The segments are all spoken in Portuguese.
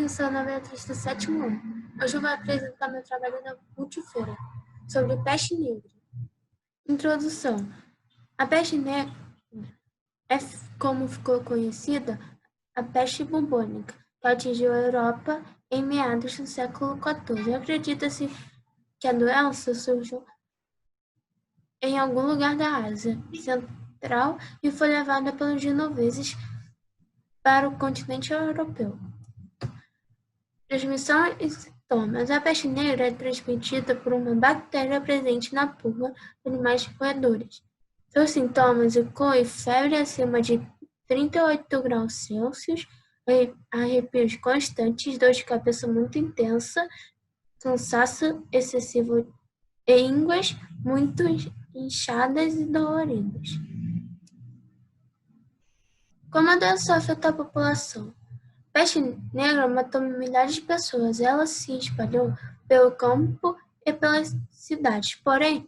sou Ana Beatriz do 7º ano. Hoje eu vou apresentar meu trabalho da Multifeira sobre peste negra. Introdução. A peste negra é, como ficou conhecida, a peste bubônica, que atingiu a Europa em meados do século XIV. Acredita-se que a doença surgiu em algum lugar da Ásia Central e foi levada pelos genoveses para o continente europeu. Transmissão e sintomas. A peste negra é transmitida por uma bactéria presente na pulga de animais roedores. Seus sintomas incluem febre acima de 38 graus Celsius, arrepios constantes, dor de cabeça muito intensa, cansaço excessivo e ínguas muito inchadas e doloridas. Como a doença afeta a população? A peste negra matou milhares de pessoas. Ela se espalhou pelo campo e pelas cidades. Porém,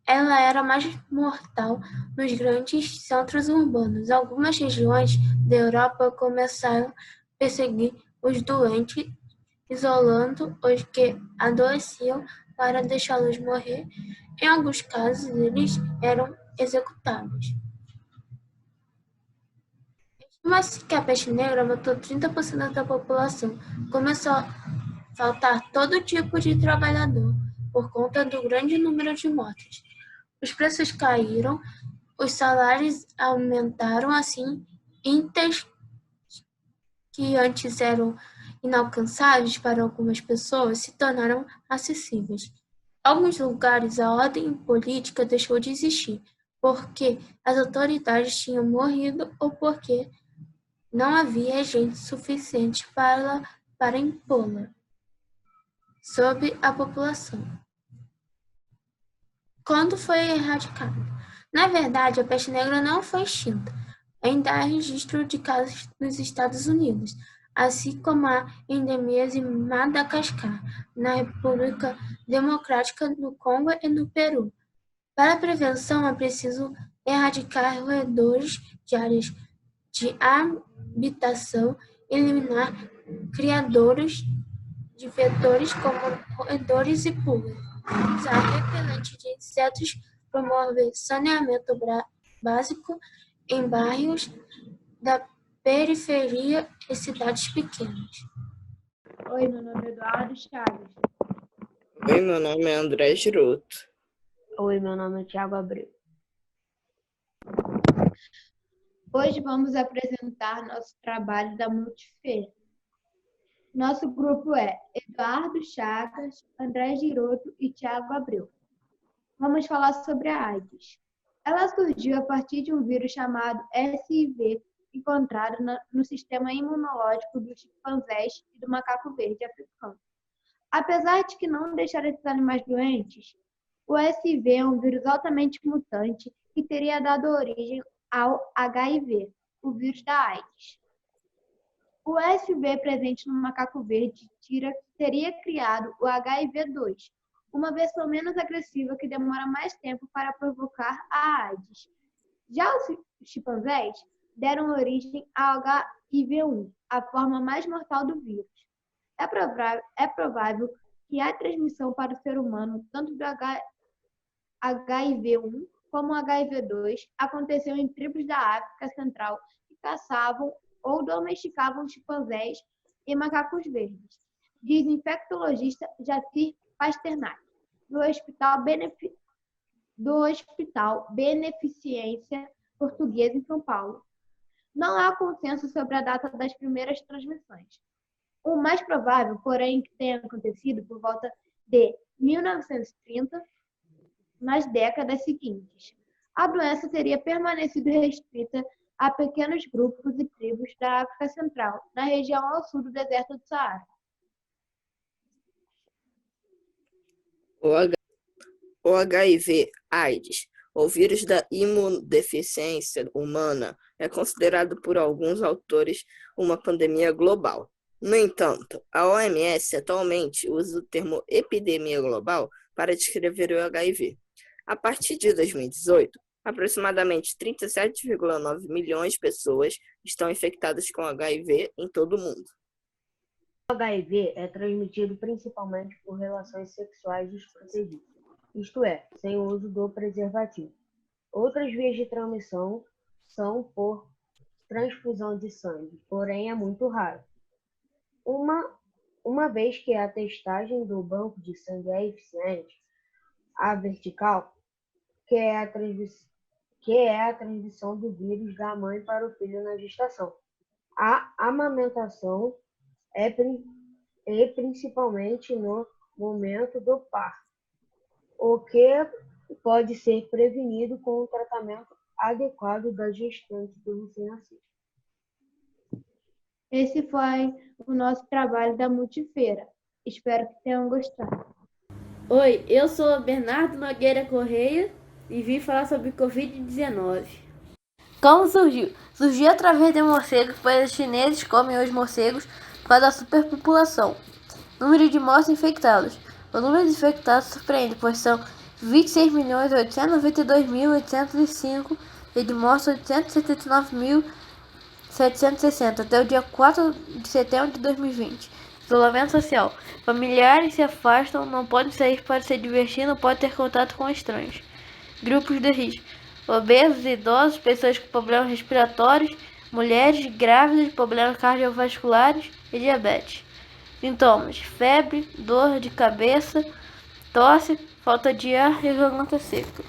ela era mais mortal nos grandes centros urbanos. Algumas regiões da Europa começaram a perseguir os doentes, isolando os que adoeciam para deixá-los morrer. Em alguns casos, eles eram executados. Estima-se que a peste negra matou 30% da população. Começou a faltar todo tipo de trabalhador por conta do grande número de mortes. Os preços caíram, os salários aumentaram, assim, itens que antes eram inalcançáveis para algumas pessoas se tornaram acessíveis. Em alguns lugares, a ordem política deixou de existir, porque as autoridades tinham morrido ou porque não havia gente suficiente para impô-la sobre a população. Quando foi erradicada? Na verdade, a peste negra não foi extinta. Ainda há registro de casos nos Estados Unidos, assim como há endemias em Madagascar, na República Democrática do Congo e no Peru. Para a prevenção, é preciso erradicar roedores de áreas de habitação, eliminar criadouros de vetores como roedores e pulgas, usar repelente de insetos, promover saneamento básico em bairros da periferia e cidades pequenas. Oi, meu nome é Eduardo Chagas. Oi, meu nome é André Giroto. Oi, meu nome é Thiago Abreu. Hoje vamos apresentar nosso trabalho da Multifeira. Nosso grupo é Eduardo Chagas, André Giroto e Thiago Abreu. Vamos falar sobre a AIDS. Ela surgiu a partir de um vírus chamado SIV, encontrado no sistema imunológico dos chimpanzés e do macaco verde africano. Apesar de que não deixar esses animais doentes, o SIV é um vírus altamente mutante que teria dado origem ao HIV, o vírus da AIDS. O SIV presente no macaco verde teria criado o HIV-2, uma versão menos agressiva que demora mais tempo para provocar a AIDS. Já os chimpanzés deram origem ao HIV-1, a forma mais mortal do vírus. É provável que a transmissão para o ser humano, tanto do HIV-1 como o HIV-2, aconteceu em tribos da África Central que caçavam ou domesticavam chimpanzés e macacos verdes, diz o infectologista Jacir Pasternak, do Hospital Beneficência Portuguesa em São Paulo. Não há consenso sobre a data das primeiras transmissões. O mais provável, porém, que tenha acontecido por volta de 1930, nas décadas seguintes. A doença teria permanecido restrita a pequenos grupos e tribos da África Central, na região ao sul do deserto do Saara. O HIV/AIDS, ou vírus da imunodeficiência humana, é considerado por alguns autores uma pandemia global. No entanto, a OMS atualmente usa o termo epidemia global para descrever o HIV. A partir de 2018, aproximadamente 37,9 milhões de pessoas estão infectadas com HIV em todo o mundo. O HIV é transmitido principalmente por relações sexuais desprotegidas, isto é, sem o uso do preservativo. Outras vias de transmissão são por transfusão de sangue, porém é muito raro. Uma vez que a testagem do banco de sangue é eficiente, a vertical, que é a transmissão do vírus da mãe para o filho na gestação. A amamentação é principalmente no momento do parto, o que pode ser prevenido com o tratamento adequado da gestante do recém-nascido. Esse foi o nosso trabalho da Multifeira. Espero que tenham gostado. Oi, eu sou Bernardo Nogueira Correia e vim falar sobre Covid-19. Como surgiu? Surgiu através de morcegos, pois os chineses comem os morcegos por causa da superpopulação. Número de mortos infectados. O número de infectados surpreende, pois são 26.892.805 e de mortos 879.760 até o dia 4 de setembro de 2020. Isolamento social. Familiares se afastam, não podem sair para se divertir, não podem ter contato com estranhos. Grupos de risco. Obesos, idosos, pessoas com problemas respiratórios, mulheres grávidas, problemas cardiovasculares e diabetes. Sintomas: febre, dor de cabeça, tosse, falta de ar e garganta seca.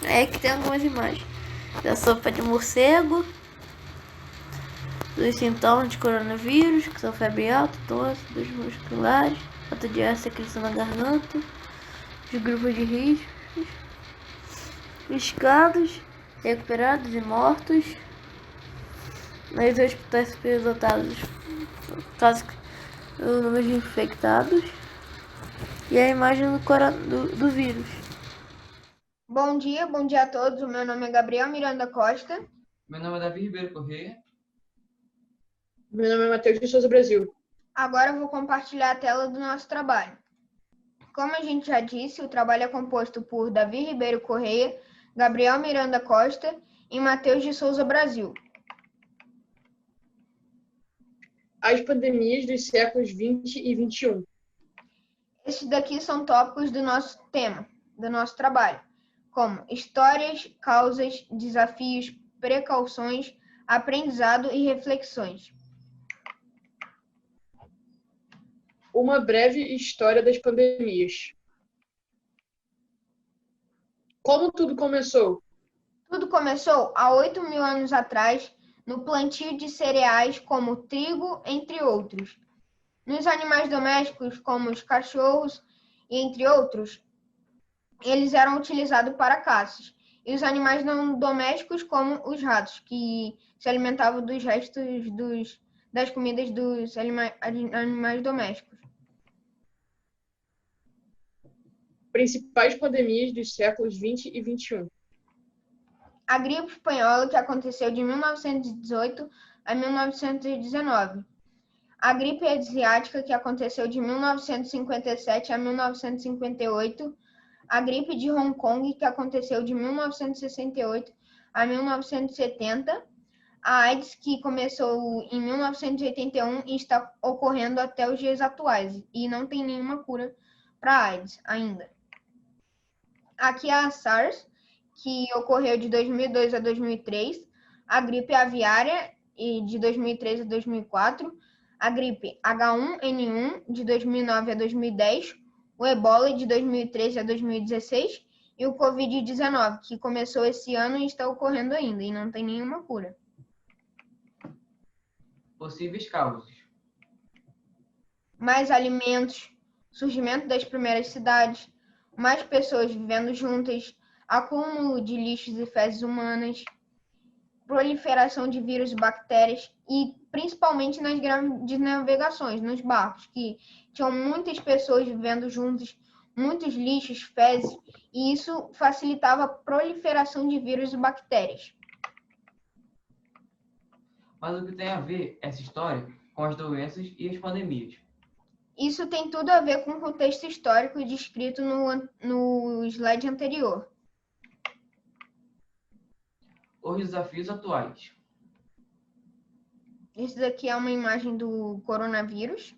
É que tem algumas imagens da sopa de morcego, dos sintomas de coronavírus, que são febre alta, tosse, dores musculares, falta de ar, secreção na garganta, os grupos de risco, os casos recuperados e mortos, nos hospitais superlotados, o número de infectados e a imagem do vírus. Bom dia a todos. O meu nome é Gabriel Miranda Costa. Meu nome é Davi Ribeiro Correia. Meu nome é Matheus de Souza Brasil. Agora eu vou compartilhar a tela do nosso trabalho. Como a gente já disse, o trabalho é composto por Davi Ribeiro Correia, Gabriel Miranda Costa e Matheus de Souza Brasil. As pandemias dos séculos 20 e 21. Esses daqui são tópicos do nosso tema, do nosso trabalho, como histórias, causas, desafios, precauções, aprendizado e reflexões. Uma breve história das pandemias. Como tudo começou? Tudo começou há 8.000 anos atrás, no plantio de cereais como trigo, entre outros. Nos animais domésticos, como os cachorros e entre outros, eles eram utilizados para caças. E os animais não domésticos, como os ratos, que se alimentavam dos restos das comidas dos animais domésticos. Principais pandemias dos séculos 20 e 21. A gripe espanhola, que aconteceu de 1918 a 1919. A gripe asiática, que aconteceu de 1957 a 1958. A gripe de Hong Kong, que aconteceu de 1968 a 1970. A AIDS, que começou em 1981 e está ocorrendo até os dias atuais, e não tem nenhuma cura para a AIDS ainda. Aqui é a SARS, que ocorreu de 2002 a 2003, a gripe aviária de 2003 a 2004, a gripe H1N1 de 2009 a 2010, o Ebola de 2013 a 2016 e o Covid-19, que começou esse ano e está ocorrendo ainda, e não tem nenhuma cura. Possíveis causas. Mais alimentos, surgimento das primeiras cidades, mais pessoas vivendo juntas, acúmulo de lixos e fezes humanas, proliferação de vírus e bactérias e principalmente nas grandes navegações, nos barcos, que tinham muitas pessoas vivendo juntas, muitos lixos, fezes, e isso facilitava a proliferação de vírus e bactérias. Mas o que tem a ver essa história com as doenças e as pandemias? Isso tem tudo a ver com o contexto histórico descrito no slide anterior. Os desafios atuais. Esse daqui é uma imagem do coronavírus.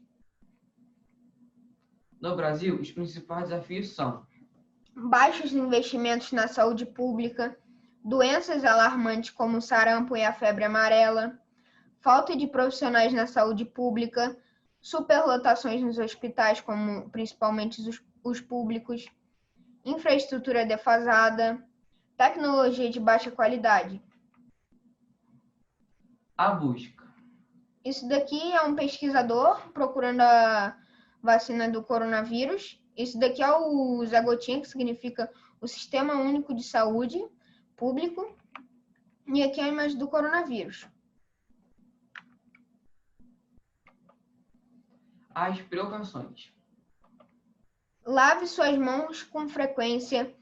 No Brasil, os principais desafios são baixos investimentos na saúde pública, doenças alarmantes como o sarampo e a febre amarela, falta de profissionais na saúde pública, superlotações nos hospitais, como principalmente os públicos, infraestrutura defasada, tecnologia de baixa qualidade. a busca. Isso daqui é um pesquisador procurando a vacina do coronavírus. Isso daqui é o Zé Gotinha, que significa o Sistema Único de Saúde Público. E aqui é a imagem do coronavírus. As precauções. Lave suas mãos com frequência.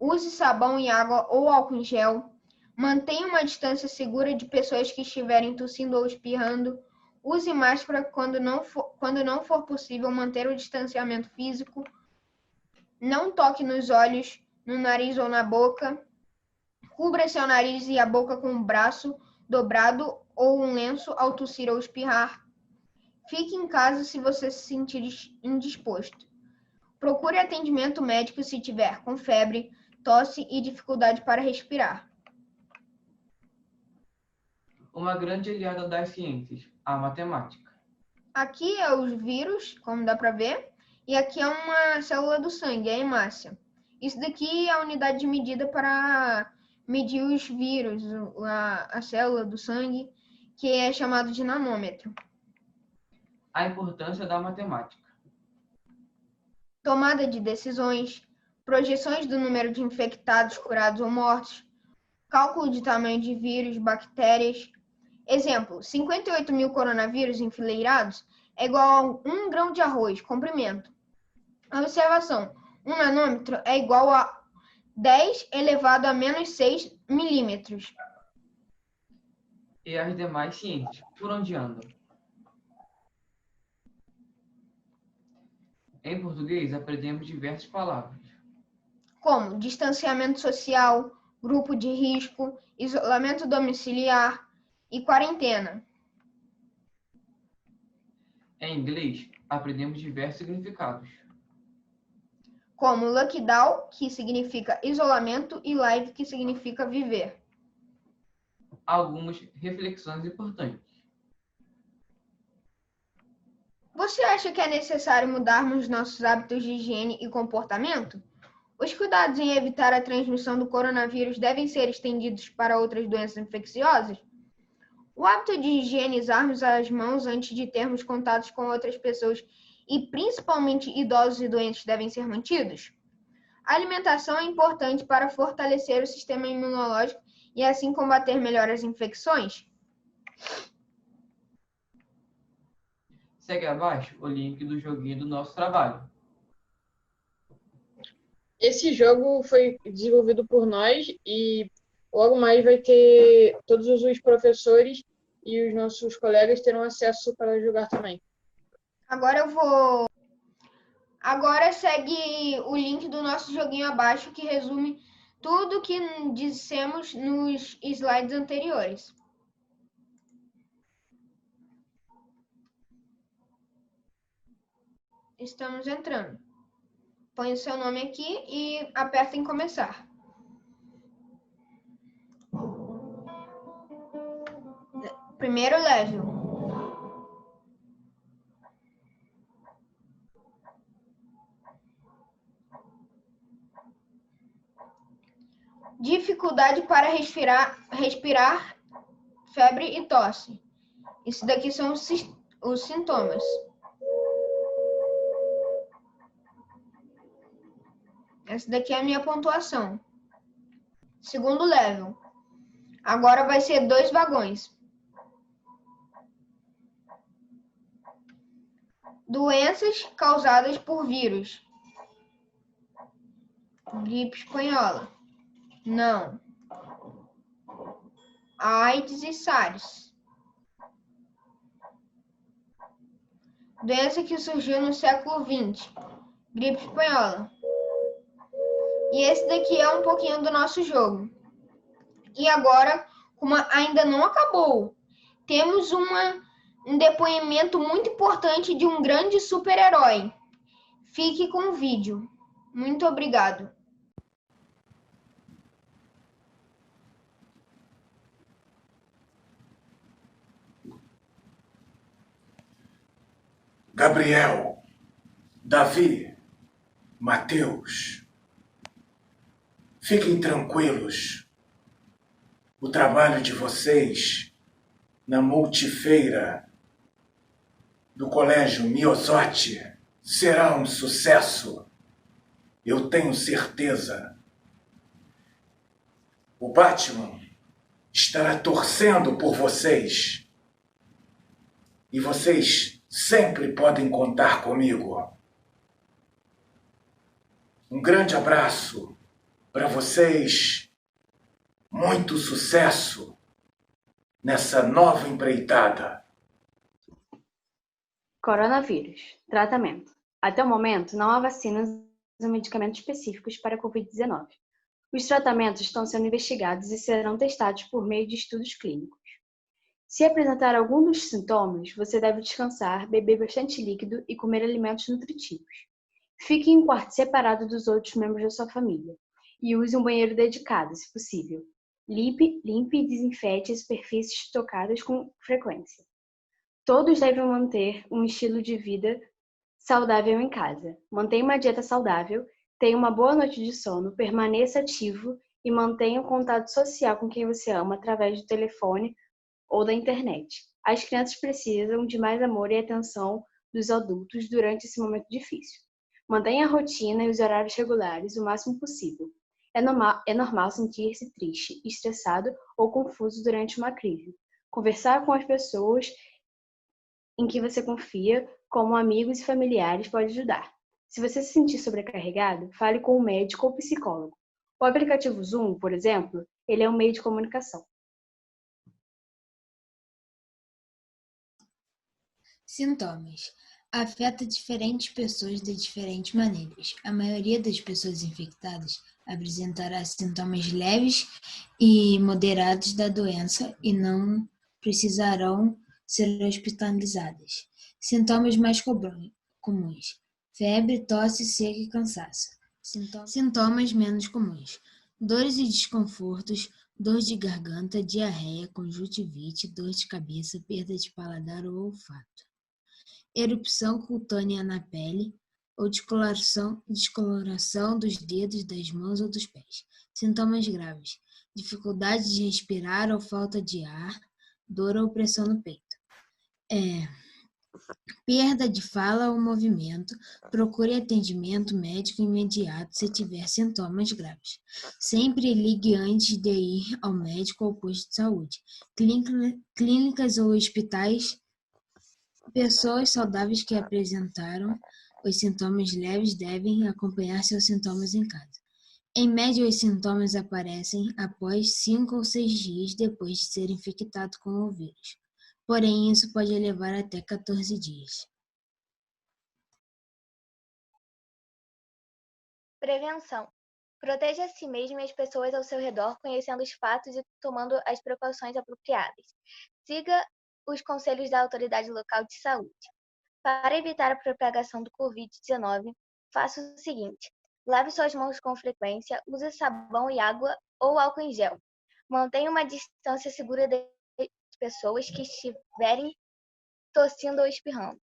Use sabão e água ou álcool em gel. Mantenha uma distância segura de pessoas que estiverem tossindo ou espirrando. Use máscara quando não for possível manter o distanciamento físico. Não toque nos olhos, no nariz ou na boca. Cubra seu nariz e a boca com o braço dobrado ou um lenço ao tossir ou espirrar. Fique em casa se você se sentir indisposto. Procure atendimento médico se tiver com febre, tosse e dificuldade para respirar. Uma grande aliada das ciências, a matemática. Aqui é os vírus, como dá para ver, e aqui é uma célula do sangue, a hemácia. Isso daqui é a unidade de medida para medir os vírus, a célula do sangue, que é chamado de nanômetro. A importância da matemática. Tomada de decisões, projeções do número de infectados, curados ou mortos, cálculo de tamanho de vírus, bactérias. Exemplo, 58 mil coronavírus enfileirados é igual a 1 grão de arroz, comprimento. A observação, 1 nanômetro é igual a 10 elevado a menos 6 milímetros. E as demais ciências, por onde andam? Em português, aprendemos diversas palavras, como distanciamento social, grupo de risco, isolamento domiciliar e quarentena. Em inglês, aprendemos diversos significados, como lockdown, que significa isolamento, e live, que significa viver. algumas reflexões importantes. Você acha que é necessário mudarmos nossos hábitos de higiene e comportamento? Os cuidados em evitar a transmissão do coronavírus devem ser estendidos para outras doenças infecciosas? O hábito de higienizarmos as mãos antes de termos contatos com outras pessoas e principalmente idosos e doentes devem ser mantidos? A alimentação é importante para fortalecer o sistema imunológico e assim combater melhor as infecções? Segue abaixo o link do joguinho do nosso trabalho. Esse jogo foi desenvolvido por nós e logo mais vai ter todos os professores e os nossos colegas terão acesso para jogar também. Agora segue o link do nosso joguinho abaixo que resume tudo que dissemos nos slides anteriores. Estamos entrando. Põe o seu nome aqui e aperta em começar. Primeiro level. Dificuldade para respirar, febre e tosse. Isso daqui são os sintomas. Essa daqui é a minha pontuação. Segundo level. Agora vai ser 2 vagões. Doenças causadas por vírus. Gripe espanhola. Não. AIDS e SARS. Doença que surgiu no século XX. Gripe espanhola. E esse daqui é um pouquinho do nosso jogo. E agora, como ainda não acabou, temos um depoimento muito importante de um grande super-herói. Fique com o vídeo. Muito obrigado. Gabriel, Davi, Mateus, fiquem tranquilos. O trabalho de vocês na multifeira do Colégio Miosotti será um sucesso. Eu tenho certeza. O Batman estará torcendo por vocês. E vocês sempre podem contar comigo. Um grande abraço para vocês. Muito sucesso nessa nova empreitada. Coronavírus. Tratamento. Até o momento, não há vacinas ou medicamentos específicos para a Covid-19. Os tratamentos estão sendo investigados e serão testados por meio de estudos clínicos. Se apresentar algum dos sintomas, você deve descansar, beber bastante líquido e comer alimentos nutritivos. Fique em um quarto separado dos outros membros da sua família e use um banheiro dedicado, se possível. Limpe e desinfete as superfícies tocadas com frequência. Todos devem manter um estilo de vida saudável em casa. Mantenha uma dieta saudável, tenha uma boa noite de sono, permaneça ativo e mantenha um contato social com quem você ama através do telefone ou da internet. As crianças precisam de mais amor e atenção dos adultos durante esse momento difícil. Mantenha a rotina e os horários regulares o máximo possível. É normal sentir-se triste, estressado ou confuso durante uma crise. Conversar com as pessoas em que você confia, como amigos e familiares, pode ajudar. Se você se sentir sobrecarregado, fale com um médico ou psicólogo. O aplicativo Zoom, por exemplo, ele é um meio de comunicação. Sintomas. Afeta diferentes pessoas de diferentes maneiras. A maioria das pessoas infectadas apresentará sintomas leves e moderados da doença e não precisarão ser hospitalizadas. Sintomas mais comuns: febre, tosse, seca e cansaço. Sintomas menos comuns: dores e desconfortos, dor de garganta, diarreia, conjuntivite, dor de cabeça, perda de paladar ou olfato. Erupção cutânea na pele ou descoloração dos dedos, das mãos ou dos pés. Sintomas graves: dificuldade de respirar ou falta de ar, dor ou pressão no peito. Perda de fala ou movimento. Procure atendimento médico imediato se tiver sintomas graves. Sempre ligue antes de ir ao médico ou posto de saúde. Clínicas ou hospitais. Pessoas saudáveis que apresentaram os sintomas leves devem acompanhar seus sintomas em casa. Em média, os sintomas aparecem após 5 ou 6 dias depois de ser infectado com o vírus. Porém, isso pode levar até 14 dias. Prevenção. Proteja a si mesmo e as pessoas ao seu redor, conhecendo os fatos e tomando as precauções apropriadas. Siga os conselhos da autoridade local de saúde. Para evitar a propagação do Covid-19, faça o seguinte: lave suas mãos com frequência, use sabão e água ou álcool em gel. Mantenha uma distância segura das pessoas que estiverem tossindo ou espirrando.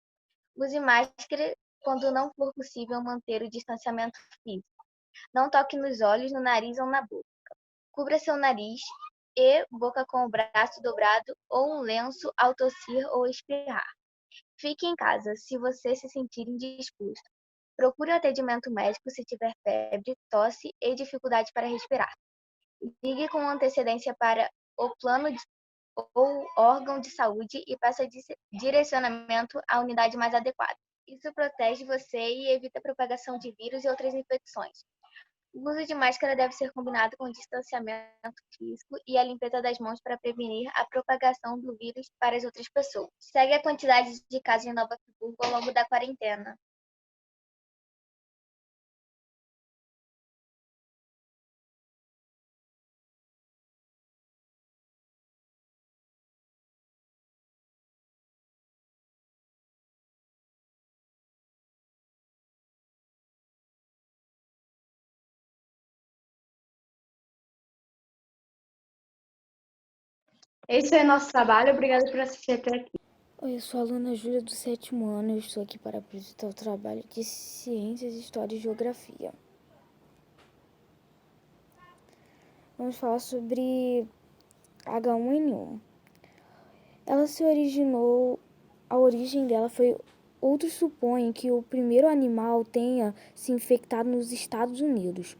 Use máscara quando não for possível manter o distanciamento físico. Não toque nos olhos, no nariz ou na boca. Cubra seu nariz e boca com o braço dobrado ou um lenço ao tossir ou espirrar. Fique em casa se você se sentir indisposto. Procure atendimento médico se tiver febre, tosse e dificuldade para respirar. Ligue com antecedência para o plano ou órgão de saúde e peça direcionamento à unidade mais adequada. Isso protege você e evita a propagação de vírus e outras infecções. O uso de máscara deve ser combinado com o distanciamento físico e a limpeza das mãos para prevenir a propagação do vírus para as outras pessoas. Segue a quantidade de casos em Nova Friburgo ao longo da quarentena. Esse é nosso trabalho. Obrigada por assistir até aqui. Oi, eu sou a aluna Júlia do 7º ano e eu estou aqui para apresentar o trabalho de Ciências, História e Geografia. Vamos falar sobre H1N1. Ela se originou, a origem dela foi, outros supõem que o primeiro animal tenha se infectado nos Estados Unidos,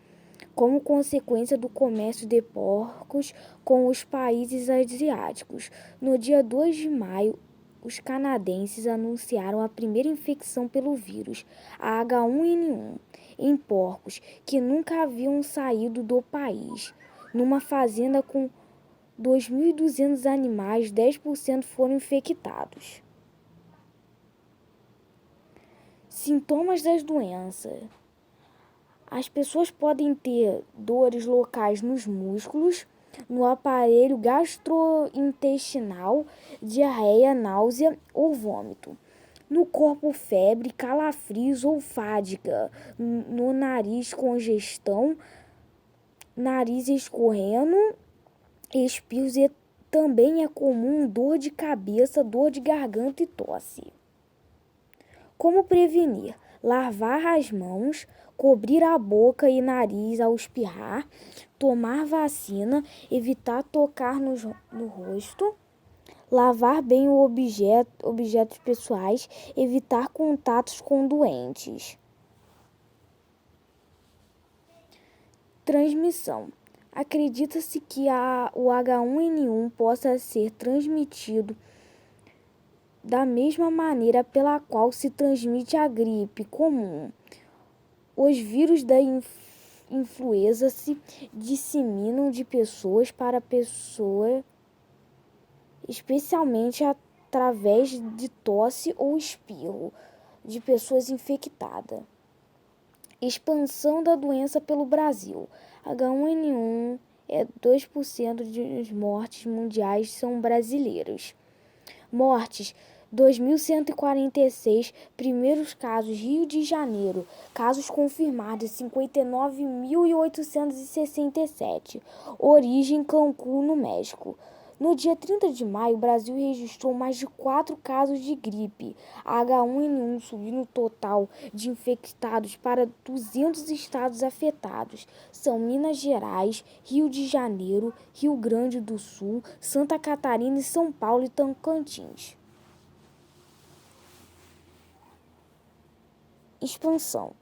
como consequência do comércio de porcos com os países asiáticos. No dia 2 de maio, os canadenses anunciaram a primeira infecção pelo vírus, a H1N1, em porcos que nunca haviam saído do país. Numa fazenda com 2.200 animais, 10% foram infectados. Sintomas das doenças. As pessoas podem ter dores locais nos músculos, no aparelho gastrointestinal, diarreia, náusea ou vômito. No corpo, febre, calafrios ou fadiga. No nariz, congestão, nariz escorrendo, espirros e também é comum dor de cabeça, dor de garganta e tosse. Como prevenir? Lavar as mãos, cobrir a boca e nariz ao espirrar, tomar vacina, evitar tocar no rosto, lavar bem objetos pessoais, evitar contatos com doentes. Transmissão. Acredita-se que o H1N1 possa ser transmitido da mesma maneira pela qual se transmite a gripe comum. Os vírus da influenza se disseminam de pessoas para pessoa, especialmente através de tosse ou espirro de pessoas infectadas. Expansão da doença pelo Brasil. H1N1 é 2% das mortes mundiais são brasileiros. Mortes: 2.146, primeiros casos Rio de Janeiro, casos confirmados 59.867, origem Cancún, no México. No dia 30 de maio, o Brasil registrou mais de 4 casos de gripe H1N1, subindo o total de infectados para 200 estados afetados. São Minas Gerais, Rio de Janeiro, Rio Grande do Sul, Santa Catarina, São Paulo e Tocantins. Expansão.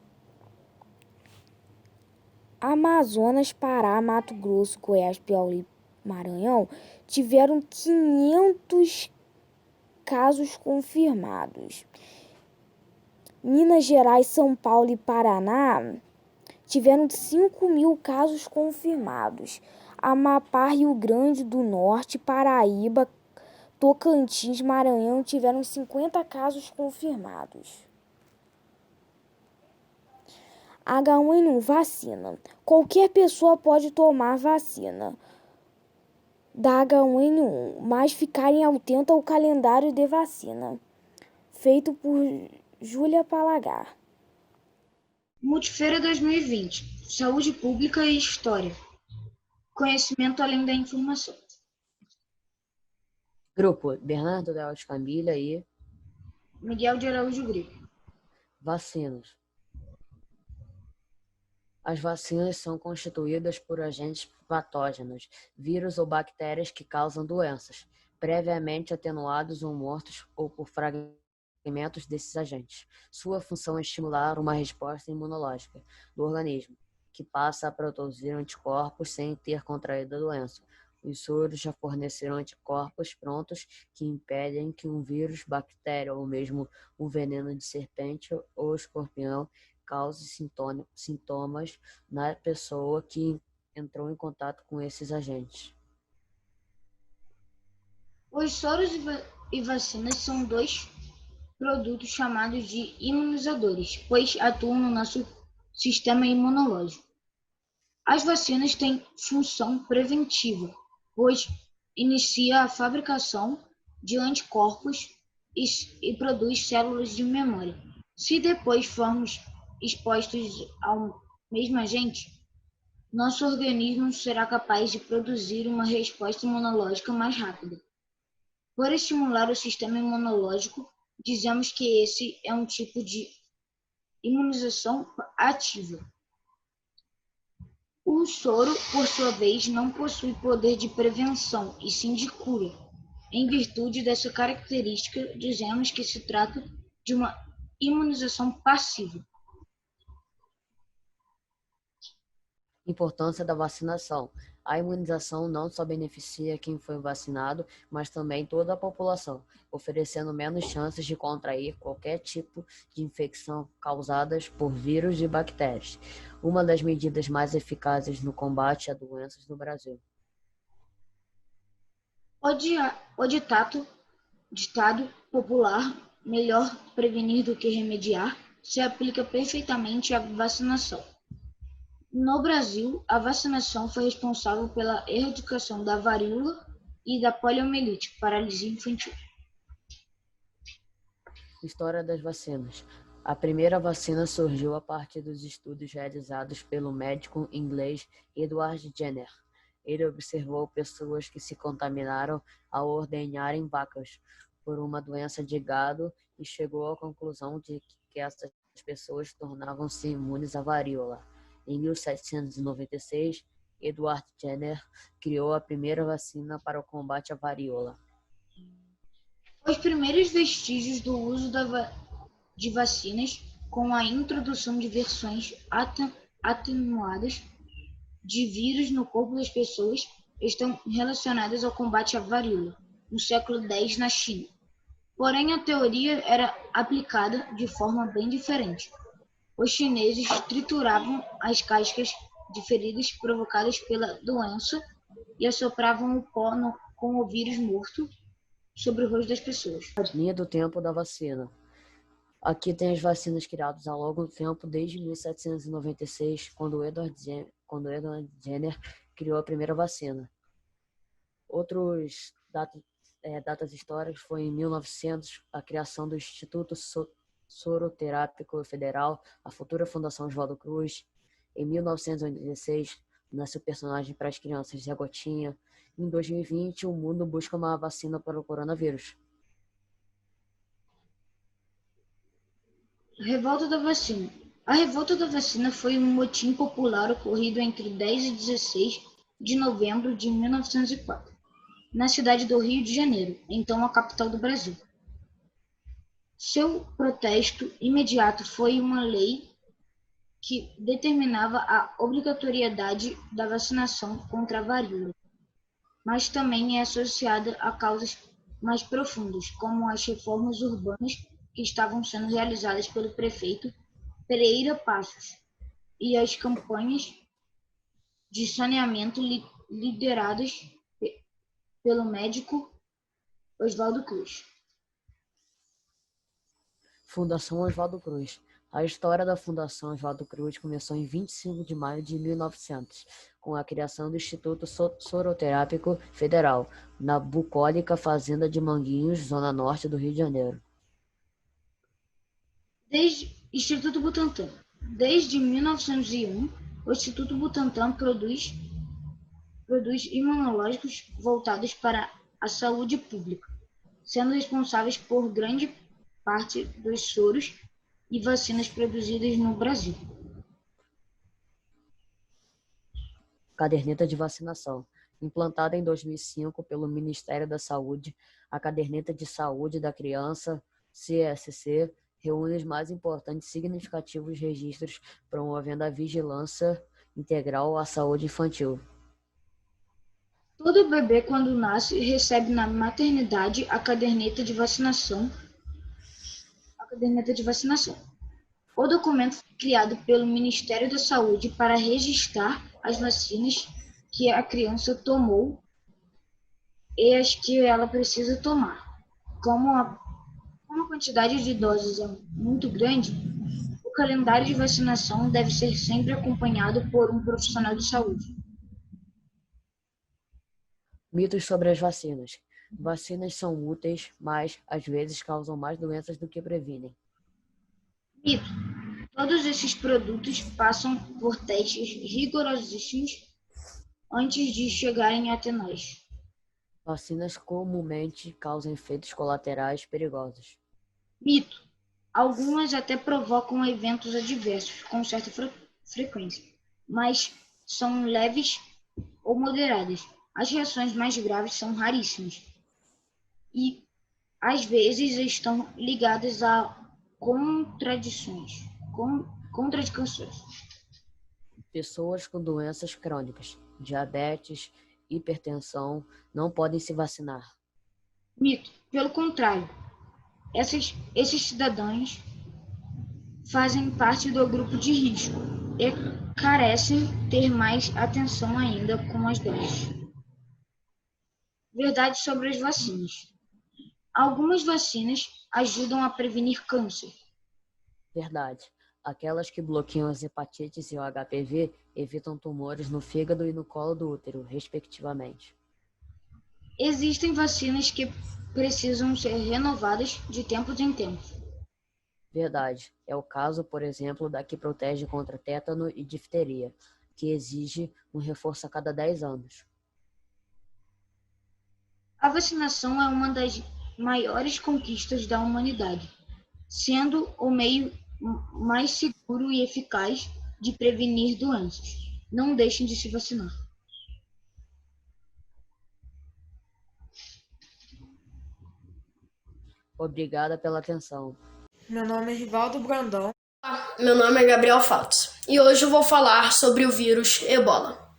Amazonas, Pará, Mato Grosso, Goiás, Piauí, Maranhão tiveram 500 casos confirmados. Minas Gerais, São Paulo e Paraná tiveram 5.000 casos confirmados. Amapá, Rio Grande do Norte, Paraíba, Tocantins, Maranhão tiveram 50 casos confirmados. H1N1, vacina. Qualquer pessoa pode tomar vacina da H1N1, mas ficarem atentos ao calendário de vacina. Feito por Júlia Palagar. Multifeira 2020. Saúde Pública e História. Conhecimento além da informação. Grupo: Bernardo Del Camila e Miguel de Araújo Grego. Vacinas. As vacinas são constituídas por agentes patógenos, vírus ou bactérias que causam doenças, previamente atenuados ou mortos ou por fragmentos desses agentes. Sua função é estimular uma resposta imunológica do organismo, que passa a produzir anticorpos sem ter contraído a doença. Os soros já forneceram anticorpos prontos que impedem que um vírus, bactéria ou mesmo um veneno de serpente ou escorpião cause sintomas na pessoa que entrou em contato com esses agentes. Os soros e vacinas são dois produtos chamados de imunizadores, pois atuam no nosso sistema imunológico. As vacinas têm função preventiva, pois inicia a fabricação de anticorpos e produz células de memória. Se depois formos expostos ao mesmo agente, nosso organismo será capaz de produzir uma resposta imunológica mais rápida. Por estimular o sistema imunológico, dizemos que esse é um tipo de imunização ativa. O soro, por sua vez, não possui poder de prevenção, e sim de cura. Em virtude dessa característica, dizemos que se trata de uma imunização passiva. Importância da vacinação. A imunização não só beneficia quem foi vacinado, mas também toda a população, oferecendo menos chances de contrair qualquer tipo de infecção causadas por vírus e bactérias. Uma das medidas mais eficazes no combate a doenças no Brasil. O ditado popular, melhor prevenir do que remediar, se aplica perfeitamente à vacinação. No Brasil, a vacinação foi responsável pela erradicação da varíola e da poliomielite, paralisia infantil. História das vacinas. A primeira vacina surgiu a partir dos estudos realizados pelo médico inglês Edward Jenner. Ele observou pessoas que se contaminaram ao ordenharem vacas por uma doença de gado e chegou à conclusão de que essas pessoas tornavam-se imunes à varíola. Em 1796, Edward Jenner criou a primeira vacina para o combate à varíola. Os primeiros vestígios do uso de vacinas, com a introdução de versões atenuadas de vírus no corpo das pessoas, estão relacionados ao combate à varíola, no século X na China. Porém, a teoria era aplicada de forma bem diferente. Os chineses trituravam as cascas de feridas provocadas pela doença e assopravam o pó com o vírus morto sobre o rosto das pessoas. Linha do tempo da vacina. Aqui tem as vacinas criadas ao longo do tempo, desde 1796, quando Edward Jenner criou a primeira vacina. Outros datas históricas foi em 1900, a criação do Instituto Soroterápico Federal, a futura Fundação Oswaldo Cruz. Em 1986, nasce o personagem para as crianças Zé Gotinha. Em 2020, o mundo busca uma vacina para o coronavírus. Revolta da vacina. A revolta da vacina foi um motim popular ocorrido entre 10 e 16 de novembro de 1904, na cidade do Rio de Janeiro, então a capital do Brasil. Seu protesto imediato foi uma lei que determinava a obrigatoriedade da vacinação contra a varíola, mas também é associada a causas mais profundas, como as reformas urbanas que estavam sendo realizadas pelo prefeito Pereira Passos e as campanhas de saneamento lideradas pelo médico Oswaldo Cruz. Fundação Oswaldo Cruz. A história da Fundação Oswaldo Cruz começou em 25 de maio de 1900, com a criação do Instituto Soroterápico Federal, na bucólica Fazenda de Manguinhos, zona norte do Rio de Janeiro. Instituto Butantan. Desde 1901, o Instituto Butantan produz imunológicos voltados para a saúde pública, sendo responsáveis por grande parte dos soros e vacinas produzidas no Brasil. Caderneta de vacinação. Implantada em 2005 pelo Ministério da Saúde, a Caderneta de Saúde da Criança, CSC, reúne os mais importantes e significativos registros, promovendo a vigilância integral à saúde infantil. Todo bebê, quando nasce, recebe na maternidade a caderneta de vacinação. O documento foi criado pelo Ministério da Saúde para registrar as vacinas que a criança tomou e as que ela precisa tomar. Como a quantidade de doses é muito grande, o calendário de vacinação deve ser sempre acompanhado por um profissional de saúde. Mitos sobre as vacinas. Vacinas são úteis, mas às vezes causam mais doenças do que previnem. Mito. Todos esses produtos passam por testes rigorosíssimos antes de chegarem até nós. Vacinas comumente causam efeitos colaterais perigosos. Mito. Algumas até provocam eventos adversos com certa frequência, mas são leves ou moderadas. As reações mais graves são raríssimas e, às vezes, estão ligadas a contradições. Pessoas com doenças crônicas, diabetes, hipertensão, não podem se vacinar. Mito. Pelo contrário, esses cidadãos fazem parte do grupo de risco e carecem ter mais atenção ainda com as doses. Verdade sobre as vacinas. Algumas vacinas ajudam a prevenir câncer. Verdade. Aquelas que bloqueiam as hepatites e o HPV evitam tumores no fígado e no colo do útero, respectivamente. Existem vacinas que precisam ser renovadas de tempos em tempos. Verdade. É o caso, por exemplo, da que protege contra tétano e difteria, que exige um reforço a cada 10 anos. A vacinação é uma das maiores conquistas da humanidade, sendo o meio mais seguro e eficaz de prevenir doenças. Não deixem de se vacinar. Obrigada pela atenção. Meu nome é Rivaldo Brandão. Meu nome é Gabriel Fatos e hoje eu vou falar sobre o vírus Ebola.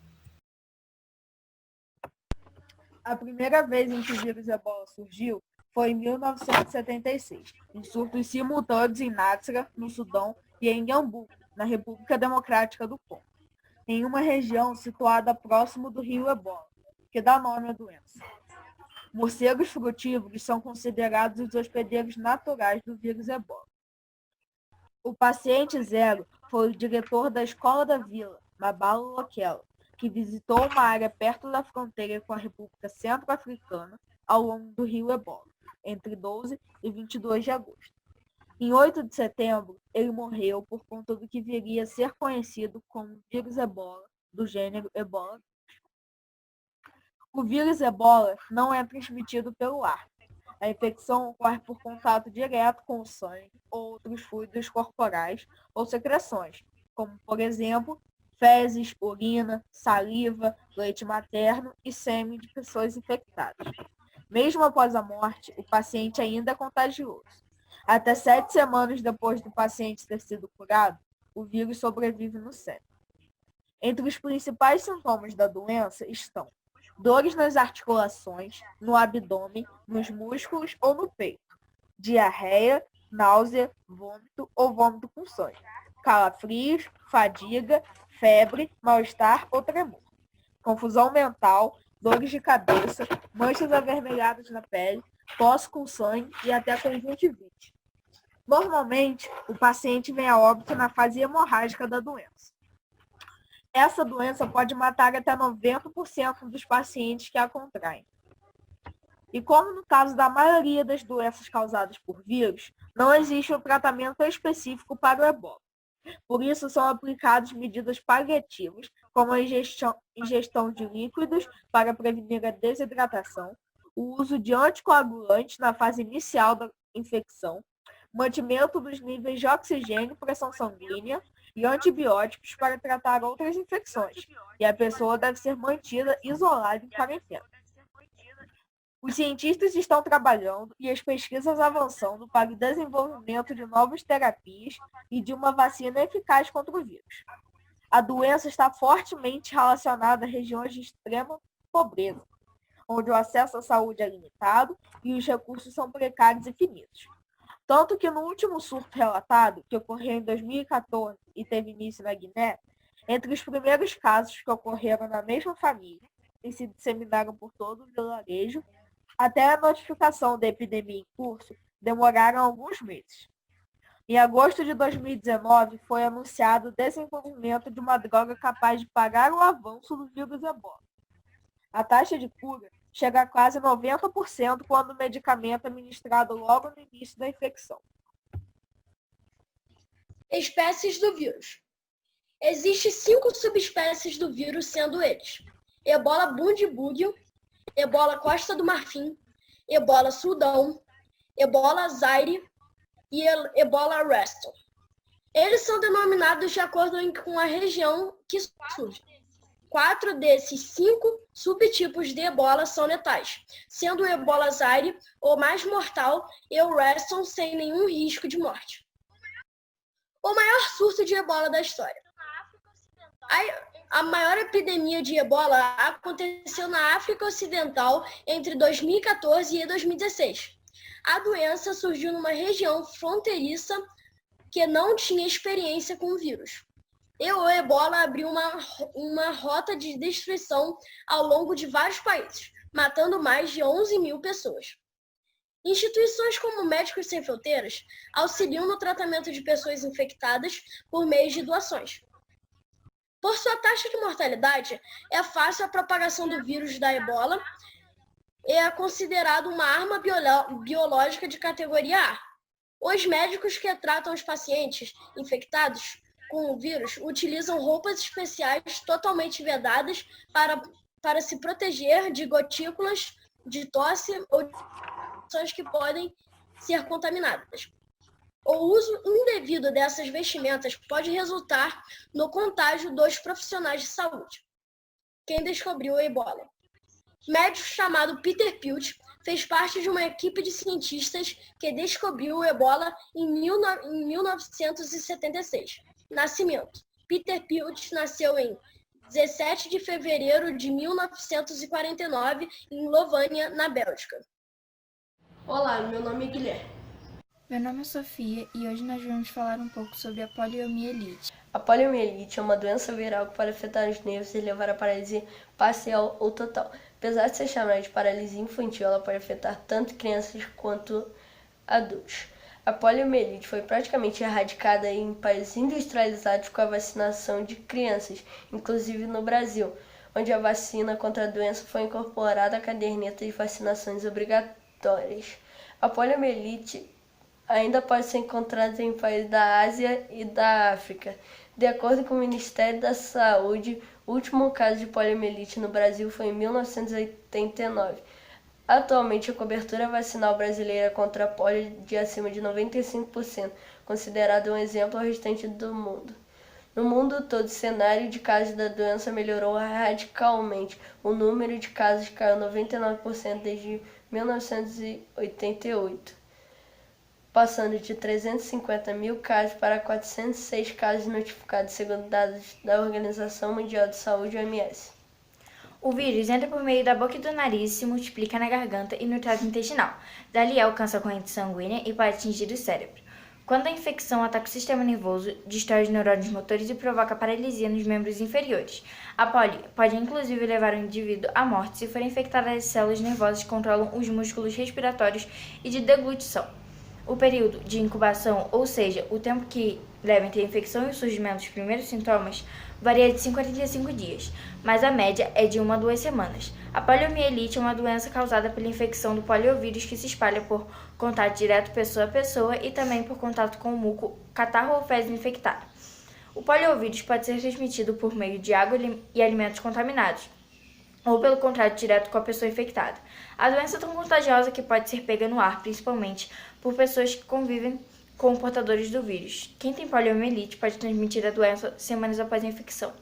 A primeira vez em que o vírus Ebola surgiu foi em 1976, em surtos simultâneos em Nátsira, no Sudão, e em Yambu, na República Democrática do Congo, em uma região situada próximo do rio Ebola, que dá nome à doença. Morcegos frutívoros são considerados os hospedeiros naturais do vírus Ebola. O paciente zero foi o diretor da Escola da Vila, Mabalo Lokela, que visitou uma área perto da fronteira com a República Centro-Africana ao longo do rio Ebola, entre 12 e 22 de agosto. Em 8 de setembro, ele morreu por conta do que viria a ser conhecido como vírus Ebola, do gênero Ebola. O vírus Ebola não é transmitido pelo ar. A infecção ocorre por contato direto com o sangue ou outros fluidos corporais ou secreções, como, por exemplo, fezes, urina, saliva, leite materno e sêmen de pessoas infectadas. Mesmo após a morte, o paciente ainda é contagioso. Até 7 semanas depois do paciente ter sido curado, o vírus sobrevive no sangue. Entre os principais sintomas da doença estão dores nas articulações, no abdômen, nos músculos ou no peito, diarreia, náusea, vômito ou vômito com sangue, calafrios, fadiga, febre, mal-estar ou tremor, confusão mental, dores de cabeça, manchas avermelhadas na pele, tosse com sangue e até conjuntivite. Normalmente, o paciente vem a óbito na fase hemorrágica da doença. Essa doença pode matar até 90% dos pacientes que a contraem. E como no caso da maioria das doenças causadas por vírus, não existe um tratamento específico para o Ebola. Por isso, são aplicadas medidas paliativas, como a ingestão de líquidos para prevenir a desidratação, o uso de anticoagulantes na fase inicial da infecção, mantimento dos níveis de oxigênio e pressão sanguínea e antibióticos para tratar outras infecções, e a pessoa deve ser mantida isolada em quarentena. Os cientistas estão trabalhando e as pesquisas avançando para o desenvolvimento de novas terapias e de uma vacina eficaz contra o vírus. A doença está fortemente relacionada a regiões de extrema pobreza, onde o acesso à saúde é limitado e os recursos são precários e finitos. Tanto que no último surto relatado, que ocorreu em 2014 e teve início na Guiné, entre os primeiros casos que ocorreram na mesma família e se disseminaram por todo o vilarejo, até a notificação da epidemia em curso, demoraram alguns meses. Em agosto de 2019, foi anunciado o desenvolvimento de uma droga capaz de parar o avanço do vírus Ebola. A taxa de cura chega a quase 90% quando o medicamento é ministrado logo no início da infecção. Espécies do vírus. Existem 5 subespécies do vírus, sendo eles: Ebola Bundibugyo, Ebola Costa do Marfim, Ebola Sudão, Ebola Zaire e Ebola Reston. Eles são denominados de acordo com a região que surge. 4 desses 5 subtipos de ebola são letais, sendo o ebola Zaire o mais mortal e o Reston sem nenhum risco de morte. O maior surto de ebola da história. A maior epidemia de ebola aconteceu na África Ocidental entre 2014 e 2016. A doença surgiu numa região fronteiriça que não tinha experiência com o vírus. E o ebola abriu uma rota de destruição ao longo de vários países, matando mais de 11 mil pessoas. Instituições como Médicos Sem Fronteiras auxiliam no tratamento de pessoas infectadas por meio de doações. Por sua taxa de mortalidade, é fácil a propagação do vírus da ebola e é considerado uma arma biológica de categoria A. Os médicos que tratam os pacientes infectados com o vírus utilizam roupas especiais totalmente vedadas para se proteger de gotículas de tosse ou de pessoas que podem ser contaminadas. O uso indevido dessas vestimentas pode resultar no contágio dos profissionais de saúde. Quem descobriu o ebola? Médico chamado Peter Piltch fez parte de uma equipe de cientistas que descobriu o ebola em 1976. Nascimento. Peter Piltch nasceu em 17 de fevereiro de 1949 em Lovânia, na Bélgica. Olá, meu nome é Guilherme. Meu nome é Sofia e hoje nós vamos falar um pouco sobre a poliomielite. A poliomielite é uma doença viral que pode afetar os nervos e levar à paralisia parcial ou total. Apesar de ser chamada de paralisia infantil, ela pode afetar tanto crianças quanto adultos. A poliomielite foi praticamente erradicada em países industrializados com a vacinação de crianças, inclusive no Brasil, onde a vacina contra a doença foi incorporada à caderneta de vacinações obrigatórias. A poliomielite ainda pode ser encontrada em países da Ásia e da África. De acordo com o Ministério da Saúde, o último caso de poliomielite no Brasil foi em 1989. Atualmente, a cobertura vacinal brasileira contra a polio é de acima de 95%, considerado um exemplo ao restante do mundo. No mundo todo, o cenário de casos da doença melhorou radicalmente. O número de casos caiu 99% desde 1988. Passando de 350 mil casos para 406 casos notificados, segundo dados da Organização Mundial de Saúde, OMS. O vírus entra por meio da boca e do nariz, se multiplica na garganta e no trato intestinal. Dali alcança a corrente sanguínea e pode atingir o cérebro. Quando a infecção ataca o sistema nervoso, destrói os neurônios motores e provoca paralisia nos membros inferiores. A polio pode inclusive levar o indivíduo à morte se for infectada as células nervosas que controlam os músculos respiratórios e de deglutição. O período de incubação, ou seja, o tempo que leva entre a infecção e o surgimento dos primeiros sintomas, varia de 5 a 35 dias, mas a média é de 1 a 2 semanas. A poliomielite é uma doença causada pela infecção do poliovírus que se espalha por contato direto pessoa a pessoa e também por contato com o muco, catarro ou fezes infectada. O poliovírus pode ser transmitido por meio de água e alimentos contaminados, ou pelo contato direto com a pessoa infectada. A doença é tão contagiosa que pode ser pega no ar, principalmente por pessoas que convivem com portadores do vírus. Quem tem poliomielite pode transmitir a doença semanas após a infecção.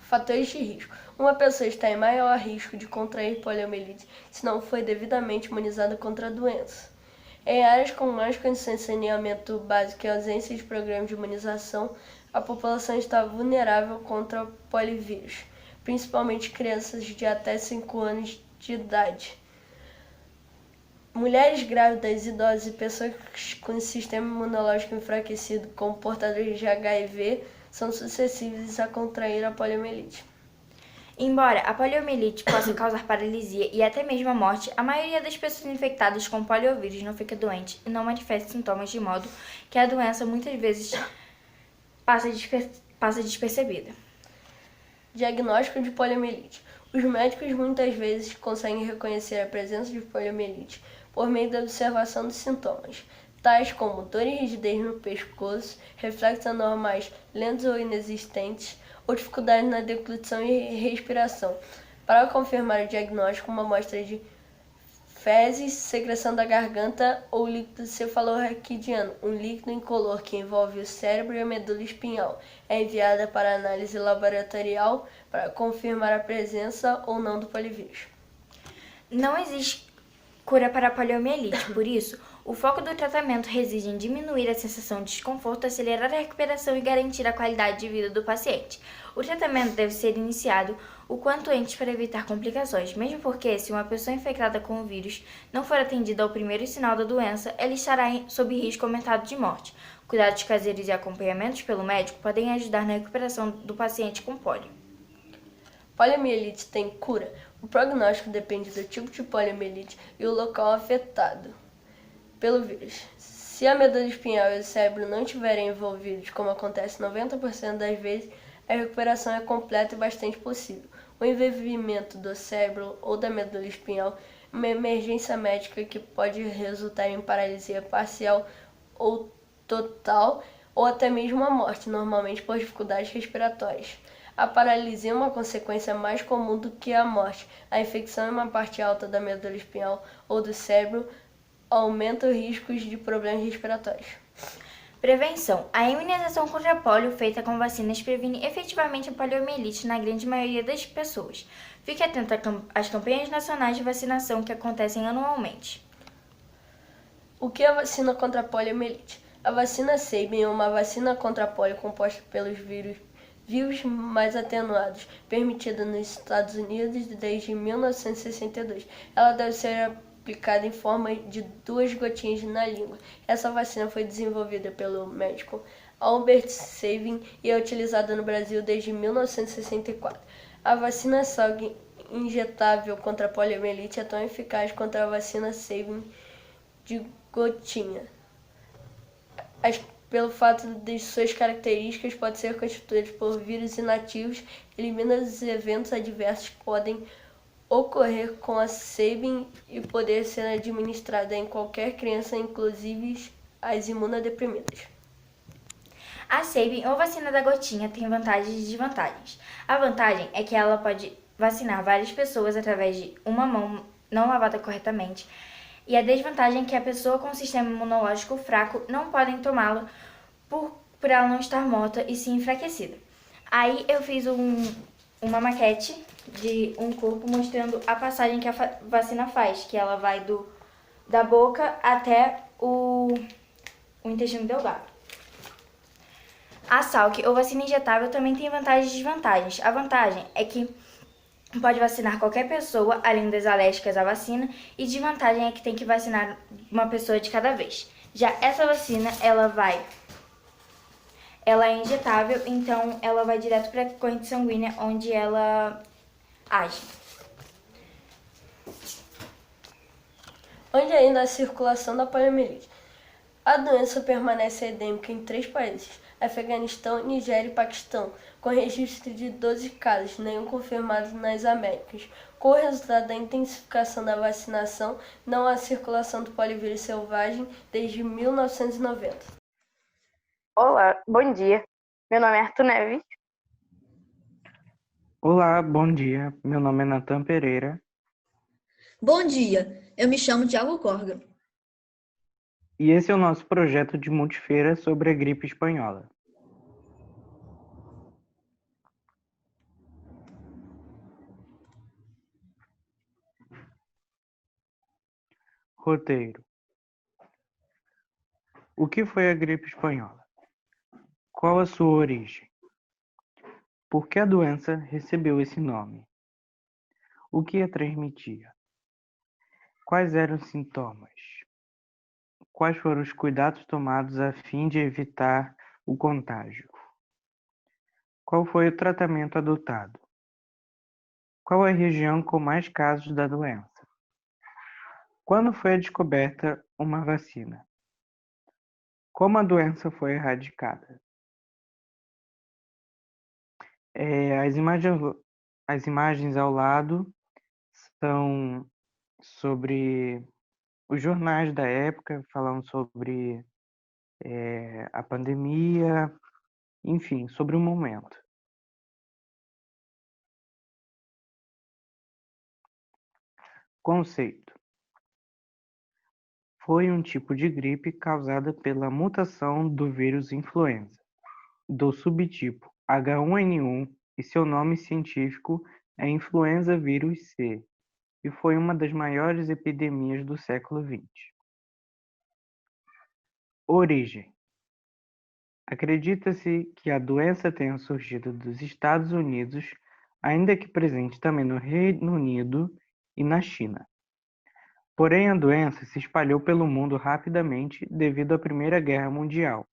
Fatores de risco. Uma pessoa está em maior risco de contrair poliomielite se não foi devidamente imunizada contra a doença. Em áreas com mais condições de saneamento básico e ausência de programas de imunização, a população está vulnerável contra o polivírus, principalmente crianças de até 5 anos de idade. Mulheres grávidas, idosos e pessoas com sistema imunológico enfraquecido, como portadores de HIV, são suscetíveis a contrair a poliomielite. Embora a poliomielite possa causar paralisia e até mesmo a morte, a maioria das pessoas infectadas com poliovírus não fica doente e não manifesta sintomas, de modo que a doença muitas vezes passa despercebida. Diagnóstico de poliomielite. Os médicos muitas vezes conseguem reconhecer a presença de poliomielite por meio da observação dos sintomas. tais como dor e rigidez no pescoço, reflexos anormais lentos ou inexistentes, ou dificuldade na deglutição e respiração. Para confirmar o diagnóstico, uma amostra de fezes, secreção da garganta ou líquido cefalorraquidiano, um líquido incolor que envolve o cérebro e a medula espinhal, é enviada para análise laboratorial para confirmar a presença ou não do polivírus. Não existe cura para a poliomielite, por isso, o foco do tratamento reside em diminuir a sensação de desconforto, acelerar a recuperação e garantir a qualidade de vida do paciente. O tratamento deve ser iniciado o quanto antes para evitar complicações, mesmo porque, se uma pessoa infectada com o vírus não for atendida ao primeiro sinal da doença, ela estará sob risco aumentado de morte. Cuidados caseiros e acompanhamentos pelo médico podem ajudar na recuperação do paciente com polio. Poliomielite tem cura? O prognóstico depende do tipo de poliomielite e o local afetado pelo vírus. Se a medula espinhal e o cérebro não estiverem envolvidos, como acontece 90% das vezes, a recuperação é completa e bastante possível. O envolvimento do cérebro ou da medula espinhal é uma emergência médica que pode resultar em paralisia parcial ou total, ou até mesmo a morte, normalmente por dificuldades respiratórias. A paralisia é uma consequência mais comum do que a morte. A infecção em uma parte alta da medula espinhal ou do cérebro aumenta os riscos de problemas respiratórios. Prevenção. A imunização contra a polio feita com vacinas previne efetivamente a poliomielite na grande maioria das pessoas. Fique atento às campanhas nacionais de vacinação que acontecem anualmente. O que é a vacina contra a poliomielite? A vacina Sabin é uma vacina contra a polio composta pelos vírus mais atenuados, permitida nos Estados Unidos desde 1962. Ela deve ser aplicada em forma de 2 gotinhas na língua. Essa vacina foi desenvolvida pelo médico Albert Sabin e é utilizada no Brasil desde 1964. A vacina Salk injetável contra a poliomielite é tão eficaz quanto a vacina Sabin de gotinha. Pelo fato de suas características, pode ser constituída por vírus inativos, elimina os eventos adversos que podem ocorrer com a Sabin e poder ser administrada em qualquer criança, inclusive as imunodeprimidas. A Sabin, ou vacina da gotinha, tem vantagens e desvantagens. A vantagem é que ela pode vacinar várias pessoas através de uma mão não lavada corretamente. E a desvantagem é que a pessoa com sistema imunológico fraco não pode tomá-lo por ela não estar morta e sim enfraquecida. Aí eu fiz uma maquete de um corpo mostrando a passagem que a vacina faz, que ela vai da boca até o intestino delgado. A Salk, ou vacina injetável, também tem vantagens e desvantagens. A vantagem é que pode vacinar qualquer pessoa, além das alérgicas à vacina, e desvantagem é que tem que vacinar uma pessoa de cada vez. Já essa vacina, ela é injetável, então ela vai direto para a corrente sanguínea, onde ela age. Onde ainda há circulação da poliomielite. A doença permanece endêmica em 3 países, Afeganistão, Nigéria e Paquistão, com registro de 12 casos, nenhum confirmado nas Américas. Com o resultado da intensificação da vacinação, não há circulação do polivírus selvagem desde 1990. Olá, bom dia. Meu nome é Arthur Neves. Olá, bom dia. Meu nome é Natan Pereira. Bom dia, eu me chamo Thiago Corga. E esse é o nosso projeto de multifeira sobre a gripe espanhola. Roteiro. O que foi a gripe espanhola? Qual a sua origem? Por que a doença recebeu esse nome? O que a transmitia? Quais eram os sintomas? Quais foram os cuidados tomados a fim de evitar o contágio? Qual foi o tratamento adotado? Qual a região com mais casos da doença? Quando foi descoberta uma vacina? Como a doença foi erradicada? As imagens ao lado são sobre os jornais da época falando sobre a pandemia, enfim, sobre o momento. Conceito: foi um tipo de gripe causada pela mutação do vírus influenza, do subtipo H1N1, e seu nome científico é influenza vírus C, e foi uma das maiores epidemias do século XX. Origem: acredita-se que a doença tenha surgido dos Estados Unidos, ainda que presente também no Reino Unido e na China. Porém, a doença se espalhou pelo mundo rapidamente devido à Primeira Guerra Mundial,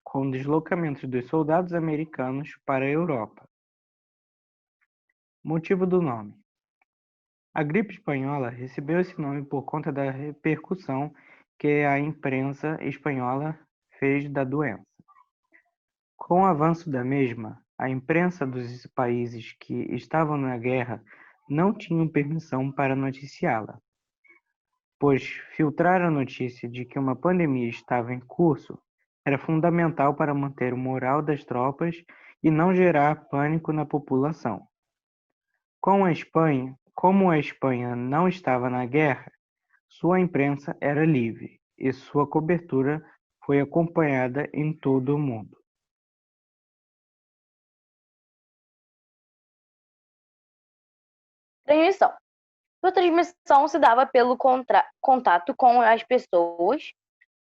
com o deslocamento dos soldados americanos para a Europa. Motivo do nome: a gripe espanhola recebeu esse nome por conta da repercussão que a imprensa espanhola fez da doença. Com o avanço da mesma, a imprensa dos países que estavam na guerra não tinham permissão para noticiá-la, pois filtrar a notícia de que uma pandemia estava em curso era fundamental para manter o moral das tropas e não gerar pânico na população. Como a Espanha não estava na guerra, sua imprensa era livre e sua cobertura foi acompanhada em todo o mundo. Transmissão. Sua transmissão se dava pelo contato com as pessoas,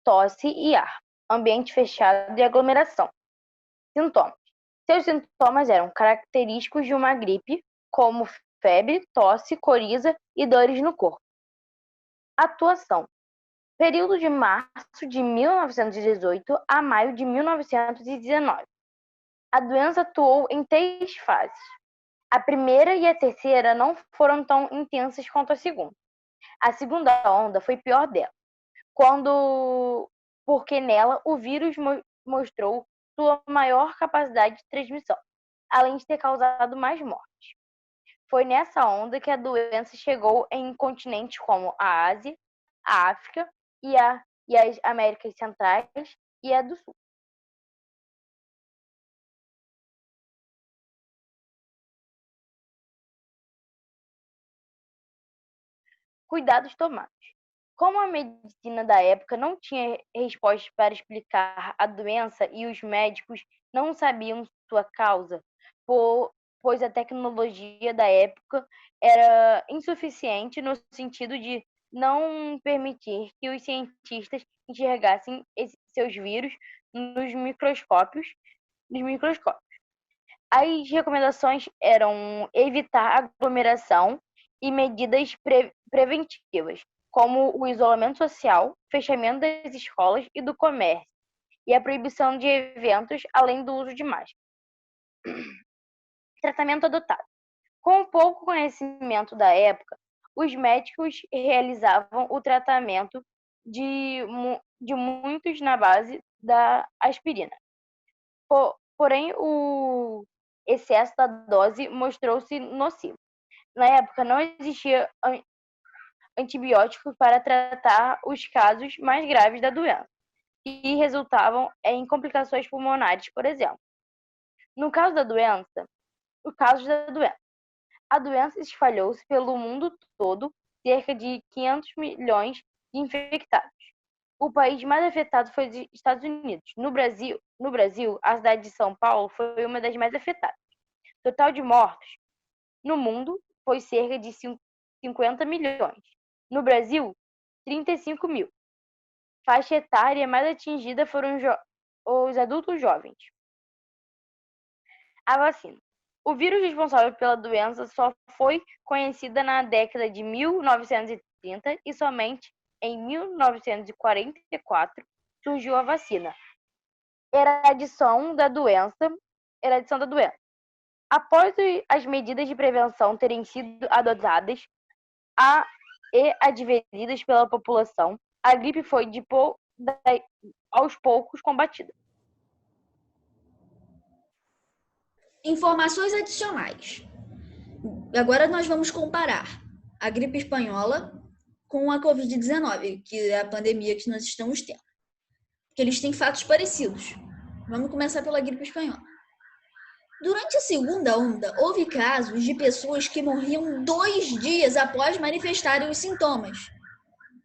tosse e ar, ambiente fechado e aglomeração. Sintomas. Seus sintomas eram característicos de uma gripe, como febre, tosse, coriza e dores no corpo. Atuação. Período de março de 1918 a maio de 1919. A doença atuou em 3 fases. A primeira e a terceira não foram tão intensas quanto a segunda. A segunda onda foi pior dela, porque nela o vírus mostrou sua maior capacidade de transmissão, além de ter causado mais mortes. Foi nessa onda que a doença chegou em continentes como a Ásia, a África e as Américas Centrais e a do Sul. Cuidados tomados. Como a medicina da época não tinha respostas para explicar a doença e os médicos não sabiam sua causa, pois a tecnologia da época era insuficiente no sentido de não permitir que os cientistas enxergassem seus vírus nos microscópios. As recomendações eram evitar aglomeração e medidas preventivas, como o isolamento social, fechamento das escolas e do comércio, e a proibição de eventos, além do uso de máscara. Tratamento adotado. Com o pouco conhecimento da época, os médicos realizavam o tratamento de muitos na base da aspirina. Porém, o excesso da dose mostrou-se nocivo. Na época, não existia antibióticos para tratar os casos mais graves da doença, que resultavam em complicações pulmonares, por exemplo. No caso da doença, a doença espalhou-se pelo mundo todo, cerca de 500 milhões de infectados. O país mais afetado foi os Estados Unidos. No Brasil, a cidade de São Paulo foi uma das mais afetadas. O total de mortos no mundo foi cerca de 50 milhões. No Brasil, 35 mil. Faixa etária mais atingida foram os adultos jovens. A vacina. O vírus responsável pela doença só foi conhecida na década de 1930 e somente em 1944 surgiu a vacina. Eradicação da doença. Após as medidas de prevenção terem sido adotadas e adveridas pela população, a gripe foi aos poucos combatida. Informações adicionais. Agora nós vamos comparar a gripe espanhola com a Covid-19, que é a pandemia que nós estamos tendo. Porque eles têm fatos parecidos. Vamos começar pela gripe espanhola. Durante a segunda onda, houve casos de pessoas que morriam 2 dias após manifestarem os sintomas.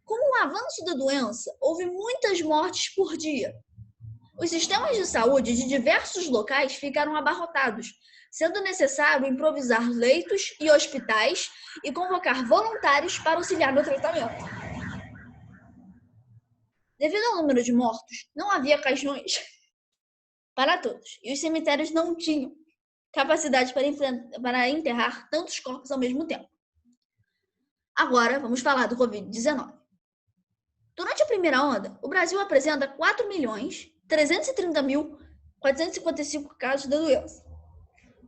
Com o avanço da doença, houve muitas mortes por dia. Os sistemas de saúde de diversos locais ficaram abarrotados, sendo necessário improvisar leitos e hospitais e convocar voluntários para auxiliar no tratamento. Devido ao número de mortos, não havia caixões para todos, e os cemitérios não tinham capacidade para enterrar tantos corpos ao mesmo tempo. Agora, vamos falar do Covid-19. Durante a primeira onda, o Brasil apresenta 4.330.455 casos da doença,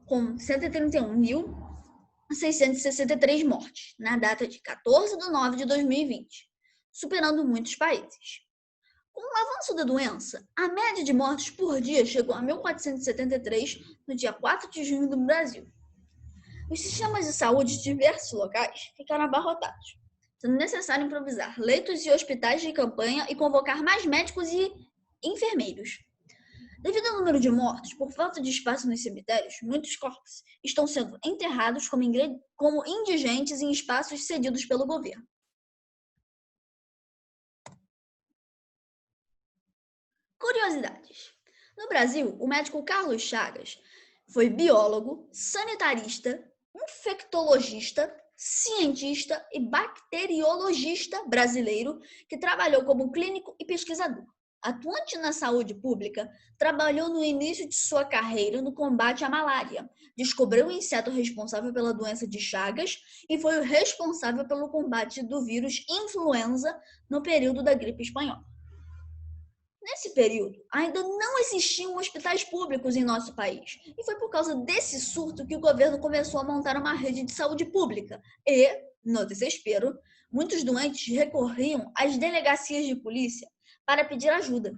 com 131.663 mortes, na data de 14 de nove de 2020, superando muitos países. Com o avanço da doença, a média de mortes por dia chegou a 1.473 no dia 4 de junho no Brasil. Os sistemas de saúde de diversos locais ficaram abarrotados, sendo necessário improvisar leitos e hospitais de campanha e convocar mais médicos e enfermeiros. Devido ao número de mortos por falta de espaço nos cemitérios, muitos corpos estão sendo enterrados como indigentes em espaços cedidos pelo governo. Curiosidades. No Brasil, o médico Carlos Chagas foi biólogo, sanitarista, infectologista, cientista e bacteriologista brasileiro que trabalhou como clínico e pesquisador. Atuante na saúde pública, trabalhou no início de sua carreira no combate à malária, descobriu o inseto responsável pela doença de Chagas e foi o responsável pelo combate do vírus influenza no período da gripe espanhola. Nesse período, ainda não existiam hospitais públicos em nosso país, e foi por causa desse surto que o governo começou a montar uma rede de saúde pública e, no desespero, muitos doentes recorriam às delegacias de polícia para pedir ajuda.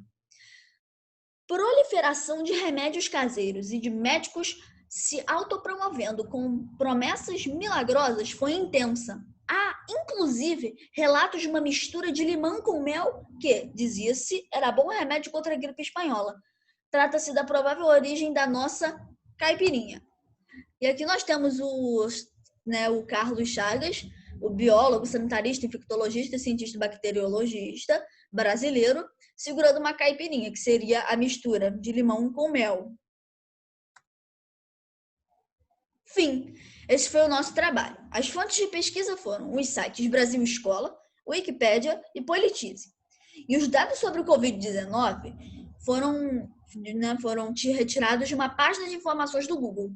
Proliferação de remédios caseiros e de médicos se autopromovendo com promessas milagrosas foi intensa. Há, inclusive, relatos de uma mistura de limão com mel que, dizia-se, era bom remédio contra a gripe espanhola. Trata-se da provável origem da nossa caipirinha. E aqui nós temos o Carlos Chagas, o biólogo, sanitarista, infectologista e cientista bacteriologista brasileiro, segurando uma caipirinha, que seria a mistura de limão com mel. Fim. Esse foi o nosso trabalho. As fontes de pesquisa foram os sites Brasil Escola, Wikipédia e Politize. E os dados sobre o Covid-19 foram retirados de uma página de informações do Google.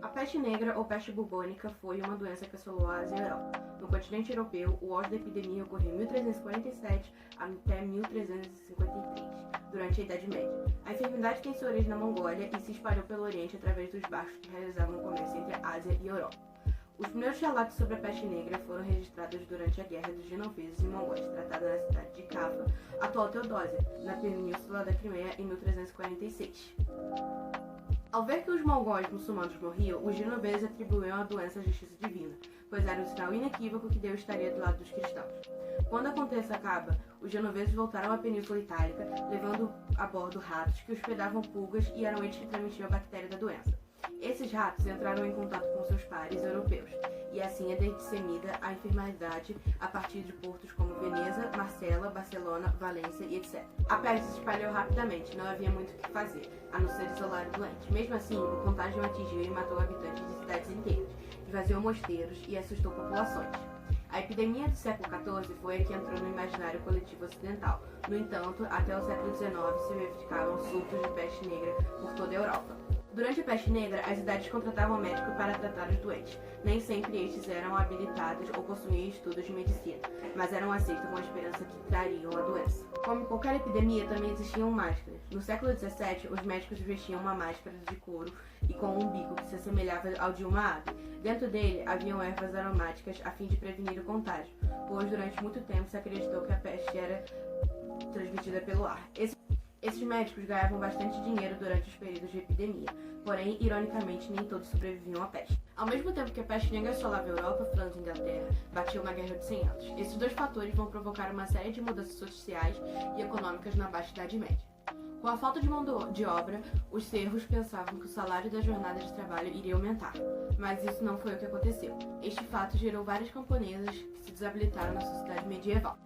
A peste negra ou peste bubônica foi uma doença que assolou a Ásia e a Europa. No continente europeu, o auge da epidemia ocorreu em 1347 até 1353, durante a Idade Média. A enfermidade tem sua origem na Mongólia e se espalhou pelo Oriente através dos barcos que realizavam o comércio entre a Ásia e a Europa. Os primeiros relatos sobre a peste negra foram registrados durante a Guerra dos Genoveses e Mongóis, tratada na cidade de Kaffa, atual Teodósia, na península da Crimeia, em 1346. Ao ver que os mongóis muçulmanos morriam, os genoveses atribuíam a doença à justiça divina, pois era um sinal inequívoco que Deus estaria do lado dos cristãos. Quando a contenda acaba, os genoveses voltaram à Península Itálica, levando a bordo ratos que hospedavam pulgas e eram eles que transmitiam a bactéria da doença. Esses ratos entraram em contato com seus pares europeus, e assim é disseminada a enfermidade a partir de portos como Veneza, Marsella, Barcelona, Valência e etc. A peste se espalhou rapidamente, não havia muito o que fazer, a não ser isolar o doente. Mesmo assim, o contágio atingiu e matou habitantes de cidades inteiras, esvaziou mosteiros e assustou populações. A epidemia do século XIV foi a que entrou no imaginário coletivo ocidental. No entanto, até o século XIX se verificavam surtos de peste negra por toda a Europa. Durante a peste negra, as cidades contratavam médicos para tratar os doentes. Nem sempre estes eram habilitados ou possuíam estudos de medicina, mas eram aceitos com a esperança que trariam a doença. Como em qualquer epidemia, também existiam máscaras. No século XVII, os médicos vestiam uma máscara de couro e com um bico que se assemelhava ao de uma ave. Dentro dele, haviam ervas aromáticas a fim de prevenir o contágio, pois durante muito tempo se acreditou que a peste era transmitida pelo ar. Esses médicos ganhavam bastante dinheiro durante os períodos de epidemia, porém, ironicamente, nem todos sobreviviam à peste. Ao mesmo tempo que a peste negra assolava a Europa, França e Inglaterra batiam na Guerra de 100 Anos. Esses dois fatores vão provocar uma série de mudanças sociais e econômicas na Baixa Idade Média. Com a falta de mão de obra, os servos pensavam que o salário da jornada de trabalho iria aumentar, mas isso não foi o que aconteceu. Este fato gerou várias camponesas que se desabilitaram na sociedade medieval.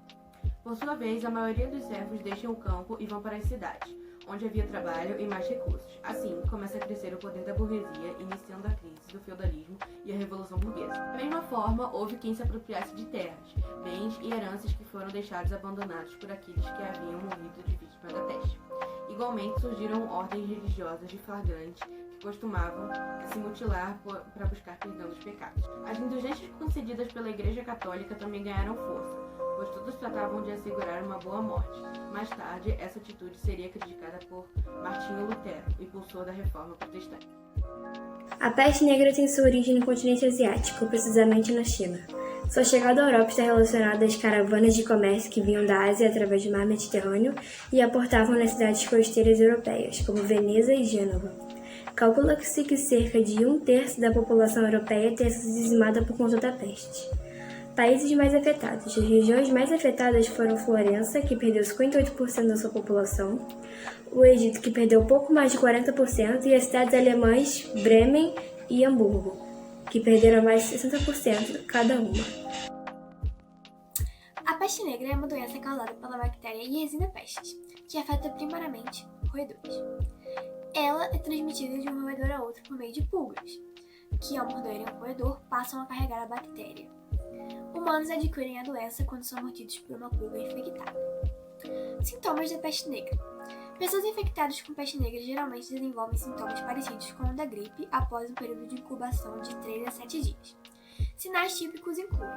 Por sua vez, a maioria dos servos deixam o campo e vão para as cidades, onde havia trabalho e mais recursos. Assim, começa a crescer o poder da burguesia, iniciando a crise do feudalismo e a Revolução Burguesa. Da mesma forma, houve quem se apropriasse de terras, bens e heranças que foram deixados abandonados por aqueles que haviam morrido de vítima da peste. Igualmente, surgiram ordens religiosas de flagrantes que costumavam se mutilar para buscar perdão dos pecados. As indulgências concedidas pela Igreja Católica também ganharam força, pois todos tratavam de assegurar uma boa morte. Mais tarde, essa atitude seria criticada por Martinho Lutero, impulsor da Reforma Protestante. A peste negra tem sua origem no continente asiático, precisamente na China. Sua chegada à Europa está relacionada às caravanas de comércio que vinham da Ásia através do mar Mediterrâneo e aportavam nas cidades costeiras europeias, como Veneza e Gênova. Calcula-se que cerca de 1/3 da população europeia tenha sido dizimada por conta da peste. Países mais afetados. As regiões mais afetadas foram Florença, que perdeu 58% da sua população, o Egito, que perdeu pouco mais de 40%, e as cidades alemãs Bremen e Hamburgo, que perderam mais de 60% cada uma. A peste negra é uma doença causada pela bactéria Yersinia pestis, que afeta primariamente roedores. Ela é transmitida de um roedor a outro por meio de pulgas, que ao morderem o roedor passam a carregar a bactéria. Humanos adquirem a doença quando são mordidos por uma pulga infectada. Sintomas da peste negra. Pessoas infectadas com peste negra geralmente desenvolvem sintomas parecidos com o da gripe após um período de incubação de 3 a 7 dias. Sinais típicos incluem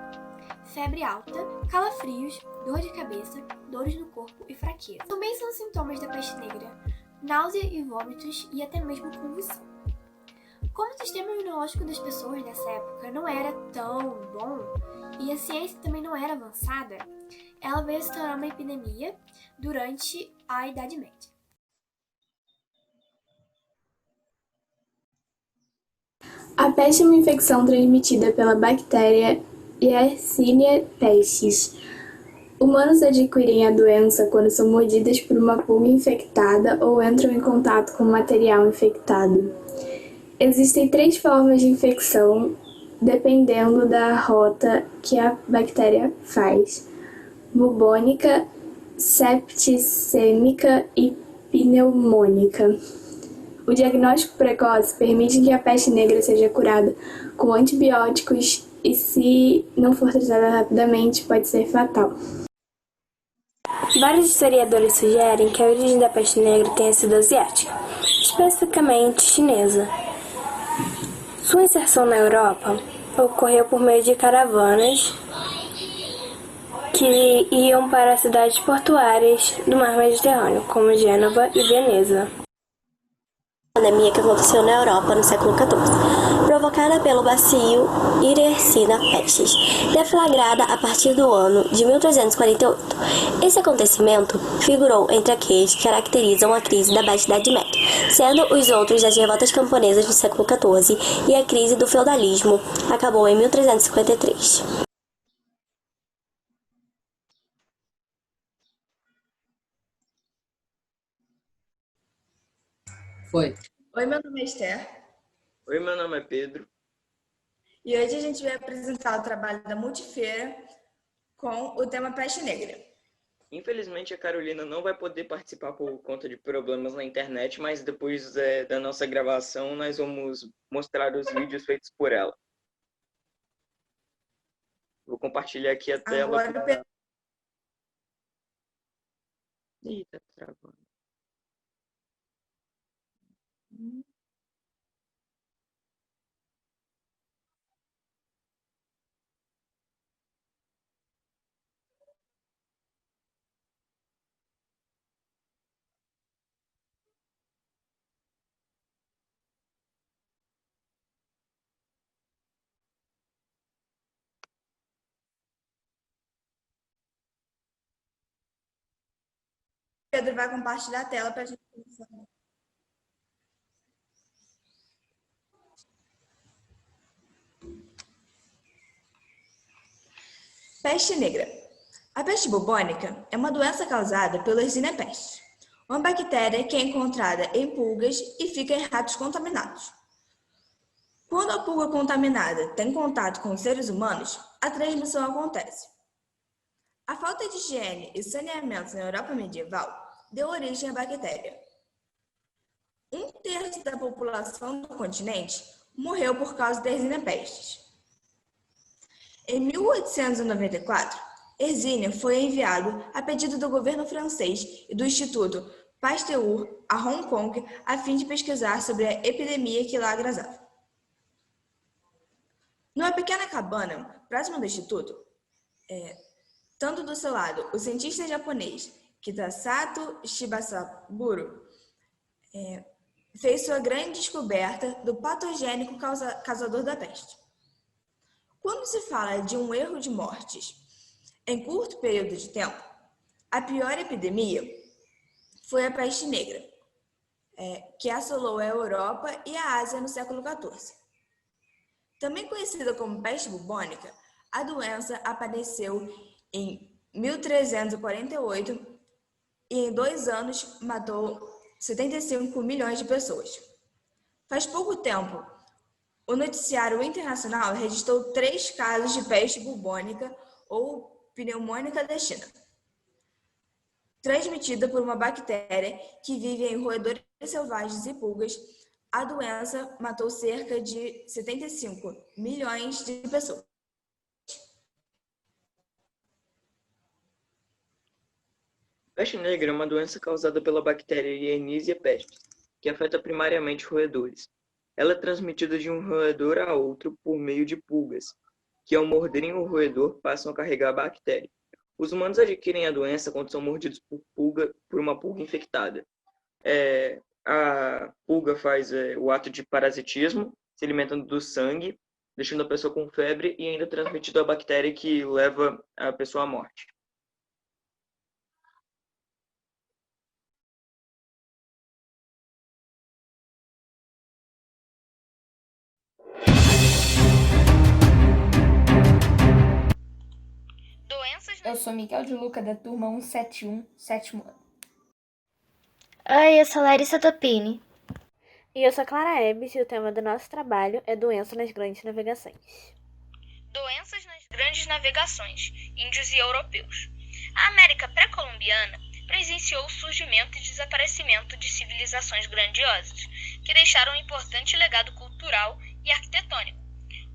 febre alta, calafrios, dor de cabeça, dores no corpo e fraqueza. Também são sintomas da peste negra náusea e vômitos e até mesmo convulsão. Como o sistema imunológico das pessoas nessa época não era tão bom e a ciência também não era avançada, ela veio se tornar uma epidemia durante a Idade Média. A peste é uma infecção transmitida pela bactéria Yersinia pestis. Humanos adquirem a doença quando são mordidas por uma pulga infectada ou entram em contato com material infectado. Existem 3 formas de infecção, dependendo da rota que a bactéria faz: bubônica, septicêmica e pneumônica. O diagnóstico precoce permite que a peste negra seja curada com antibióticos e, se não for tratada rapidamente, pode ser fatal. Vários historiadores sugerem que a origem da peste negra tenha sido asiática, especificamente chinesa. Sua inserção na Europa ocorreu por meio de caravanas que iam para cidades portuárias do mar Mediterrâneo, como Gênova e Veneza. Pandemia que aconteceu na Europa no século XIV, provocada pelo bacilo Yersinia pestis, deflagrada a partir do ano de 1348. Esse acontecimento figurou entre aqueles que caracterizam a crise da Baixa Idade Média, sendo os outros as revoltas camponesas do século XIV e a crise do feudalismo acabou em 1353. Foi. Oi, meu nome é Esther. Oi, meu nome é Pedro. E hoje a gente vai apresentar o trabalho da Multifeira com o tema Peste Negra. Infelizmente, a Carolina não vai poder participar por conta de problemas na internet, mas depois da nossa gravação, nós vamos mostrar os vídeos feitos por ela. Vou compartilhar aqui a tela. Agora, Ih, tá travando. Pedro vai compartilhar a tela para a gente começar. Peste negra. A peste bubônica é uma doença causada pela Yersinia pestis, uma bactéria que é encontrada em pulgas e fica em ratos contaminados. Quando a pulga contaminada tem contato com os seres humanos, a transmissão acontece. A falta de higiene e saneamento na Europa medieval deu origem à bactéria. 1/3 da população do continente morreu por causa da Yersinia pestis. Em 1894, Yersinia foi enviado a pedido do governo francês e do Instituto Pasteur a Hong Kong a fim de pesquisar sobre a epidemia que lá agrazava. Numa pequena cabana próxima do instituto, tanto do seu lado, o cientista japonês Kitasato Shibasaburo fez sua grande descoberta do patogênico causador da peste. Quando se fala de um erro de mortes em curto período de tempo, a pior epidemia foi a peste negra, que assolou a Europa e a Ásia no século XIV. Também conhecida como peste bubônica, a doença apareceu em 1348 e em 2 anos matou 75 milhões de pessoas. Faz pouco tempo, o noticiário internacional registrou 3 casos de peste bubônica ou pneumônica da China, transmitida por uma bactéria que vive em roedores selvagens e pulgas. A doença matou cerca de 75 milhões de pessoas. Peste negra é uma doença causada pela bactéria Yersinia pestis, que afeta primariamente roedores. Ela é transmitida de um roedor a outro por meio de pulgas, que ao morderem o roedor passam a carregar a bactéria. Os humanos adquirem a doença quando são mordidos por uma pulga infectada. A pulga faz o ato de parasitismo, se alimentando do sangue, deixando a pessoa com febre e ainda transmitindo a bactéria que leva a pessoa à morte. Eu sou Miguel de Luca, da turma 171, sétimo ano. Oi, eu sou Larissa Topini. E eu sou Clara Ebes e o tema do nosso trabalho é doença nas grandes navegações. Doenças nas grandes navegações, índios e europeus. A América pré-colombiana presenciou o surgimento e desaparecimento de civilizações grandiosas, que deixaram um importante legado cultural e arquitetônico,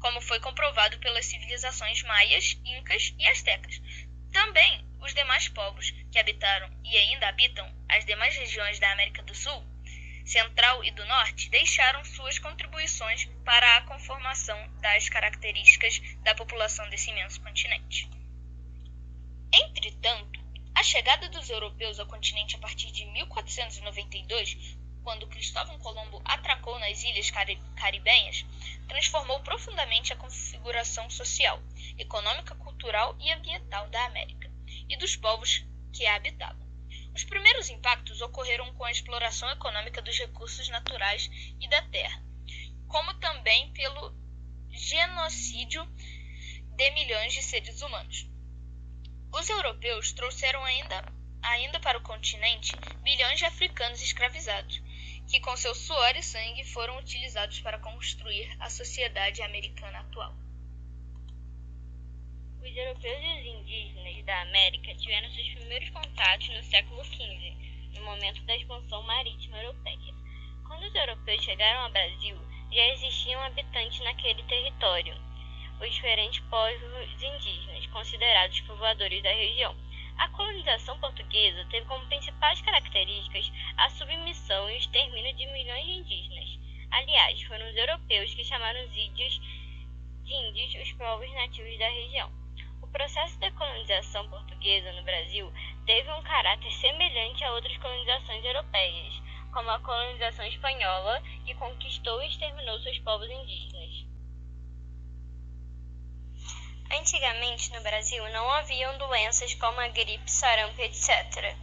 como foi comprovado pelas civilizações maias, incas e astecas. Também os demais povos que habitaram e ainda habitam as demais regiões da América do Sul, Central e do Norte deixaram suas contribuições para a conformação das características da população desse imenso continente. Entretanto, a chegada dos europeus ao continente a partir de 1492, quando Cristóvão Colombo atracou nas ilhas caribenhas, transformou profundamente a configuração social, econômica, cultural e ambiental da América e dos povos que a habitavam. Os primeiros impactos ocorreram com a exploração econômica dos recursos naturais e da terra, como também pelo genocídio de milhões de seres humanos. Os europeus trouxeram ainda para o continente milhões de africanos escravizados, que com seu suor e sangue foram utilizados para construir a sociedade americana atual. Os europeus e os indígenas da América tiveram seus primeiros contatos no século XV, no momento da expansão marítima europeia. Quando os europeus chegaram ao Brasil, já existiam habitantes naquele território, os diferentes povos indígenas, considerados povoadores da região. A colonização portuguesa teve como principais características a submissão e o extermínio de milhões de indígenas. Aliás, foram os europeus que chamaram os índios os povos nativos da região. O processo da colonização portuguesa no Brasil teve um caráter semelhante a outras colonizações europeias, como a colonização espanhola, que conquistou e exterminou seus povos indígenas. Antigamente, no Brasil, não haviam doenças como a gripe, sarampo, etc.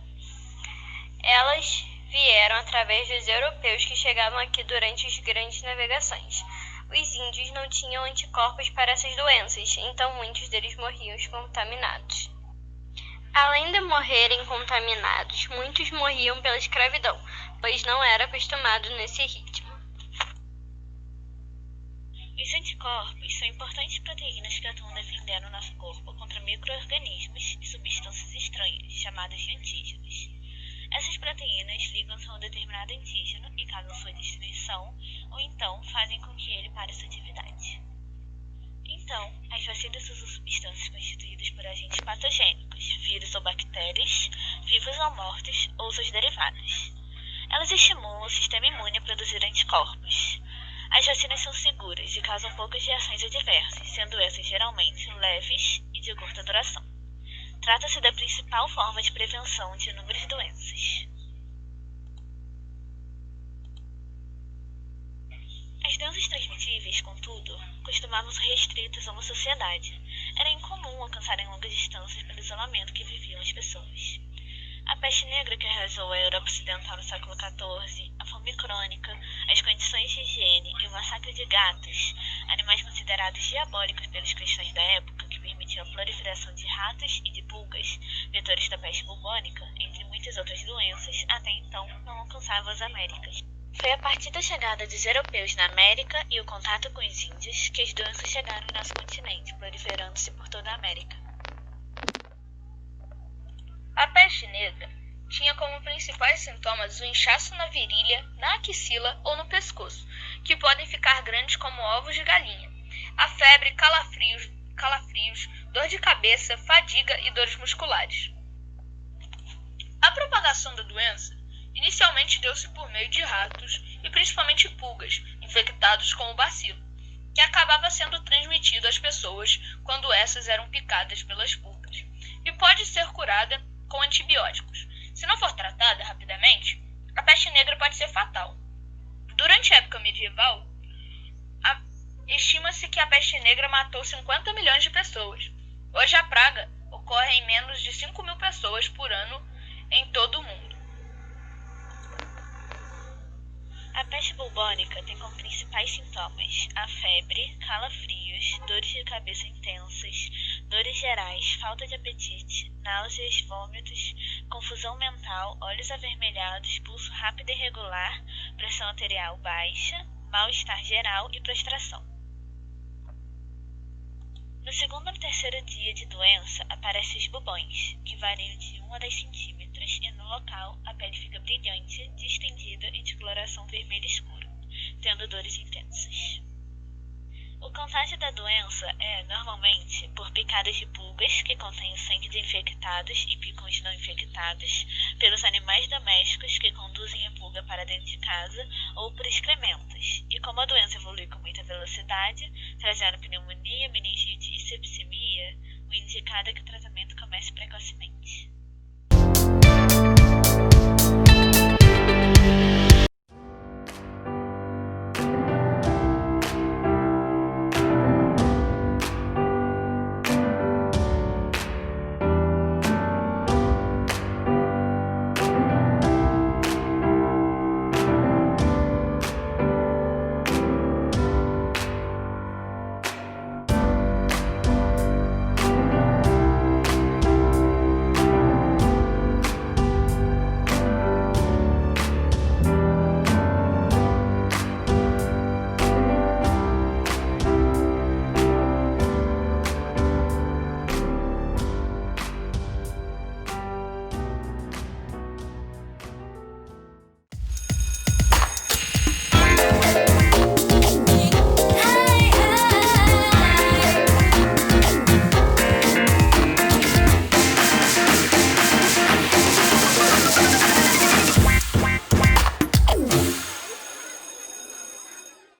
Elas vieram através dos europeus que chegavam aqui durante as grandes navegações. Os índios não tinham anticorpos para essas doenças, então muitos deles morriam contaminados. Além de morrerem contaminados, muitos morriam pela escravidão, pois não era acostumado nesse ritmo. Os anticorpos são importantes proteínas que atuam defendendo o nosso corpo contra micro-organismos e substâncias estranhas, chamadas de antígenos. Essas proteínas ligam-se a um determinado antígeno e causam sua destruição, ou então fazem com que ele pare sua atividade. Então, as vacinas usam substâncias constituídas por agentes patogênicos, vírus ou bactérias, vivos ou mortos, ou seus derivados. Elas estimulam o sistema imune a produzir anticorpos. As vacinas são seguras e causam poucas reações adversas, sendo essas geralmente leves e de curta duração. Trata-se da principal forma de prevenção de inúmeras doenças. As doenças transmitíveis, contudo, costumavam ser restritas a uma sociedade. Era incomum alcançarem longas distâncias pelo isolamento que viviam as pessoas. A peste negra que arrasou a Europa Ocidental no século XIV, a fome crônica, as condições de higiene e o massacre de gatos, animais considerados diabólicos pelos cristãos da época, que permitiam a proliferação de ratos e de pulgas, vetores da peste bubônica, entre muitas outras doenças, até então não alcançavam as Américas. Foi a partir da chegada dos europeus na América e o contato com os índios que as doenças chegaram ao nosso continente, proliferando-se por toda a América. A peste negra tinha como principais sintomas o inchaço na virilha, na axila ou no pescoço, que podem ficar grandes como ovos de galinha. A febre, calafrios, dor de cabeça, fadiga e dores musculares. A propagação da doença inicialmente deu-se por meio de ratos e principalmente pulgas infectados com o bacilo, que acabava sendo transmitido às pessoas quando essas eram picadas pelas pulgas, e pode ser curada com antibióticos. Se não for tratada rapidamente, a peste negra pode ser fatal. Durante a época medieval, estima-se que a peste negra matou 50 milhões de pessoas. Hoje a praga ocorre em menos de 5.000 pessoas por ano em todo o mundo. A peste bubônica tem como principais sintomas a febre, calafrios, dores de cabeça intensas, dores gerais, falta de apetite, náuseas, vômitos, confusão mental, olhos avermelhados, pulso rápido e irregular, pressão arterial baixa, mal-estar geral e prostração. No segundo ou terceiro dia de doença, aparecem os bubões, que variam de 1 a 10 centímetros e no local a pele fica brilhante, distendida e de coloração vermelha escura, tendo dores intensas. O contágio da doença é, normalmente, por picadas de pulgas, que contêm o sangue de infectados e picam os não infectados, pelos animais domésticos, que conduzem a pulga para dentro de casa, ou por excrementos. E como a doença evolui com muita velocidade, trazendo pneumonia, meningite e septicemia, o indicado é que o tratamento comece precocemente.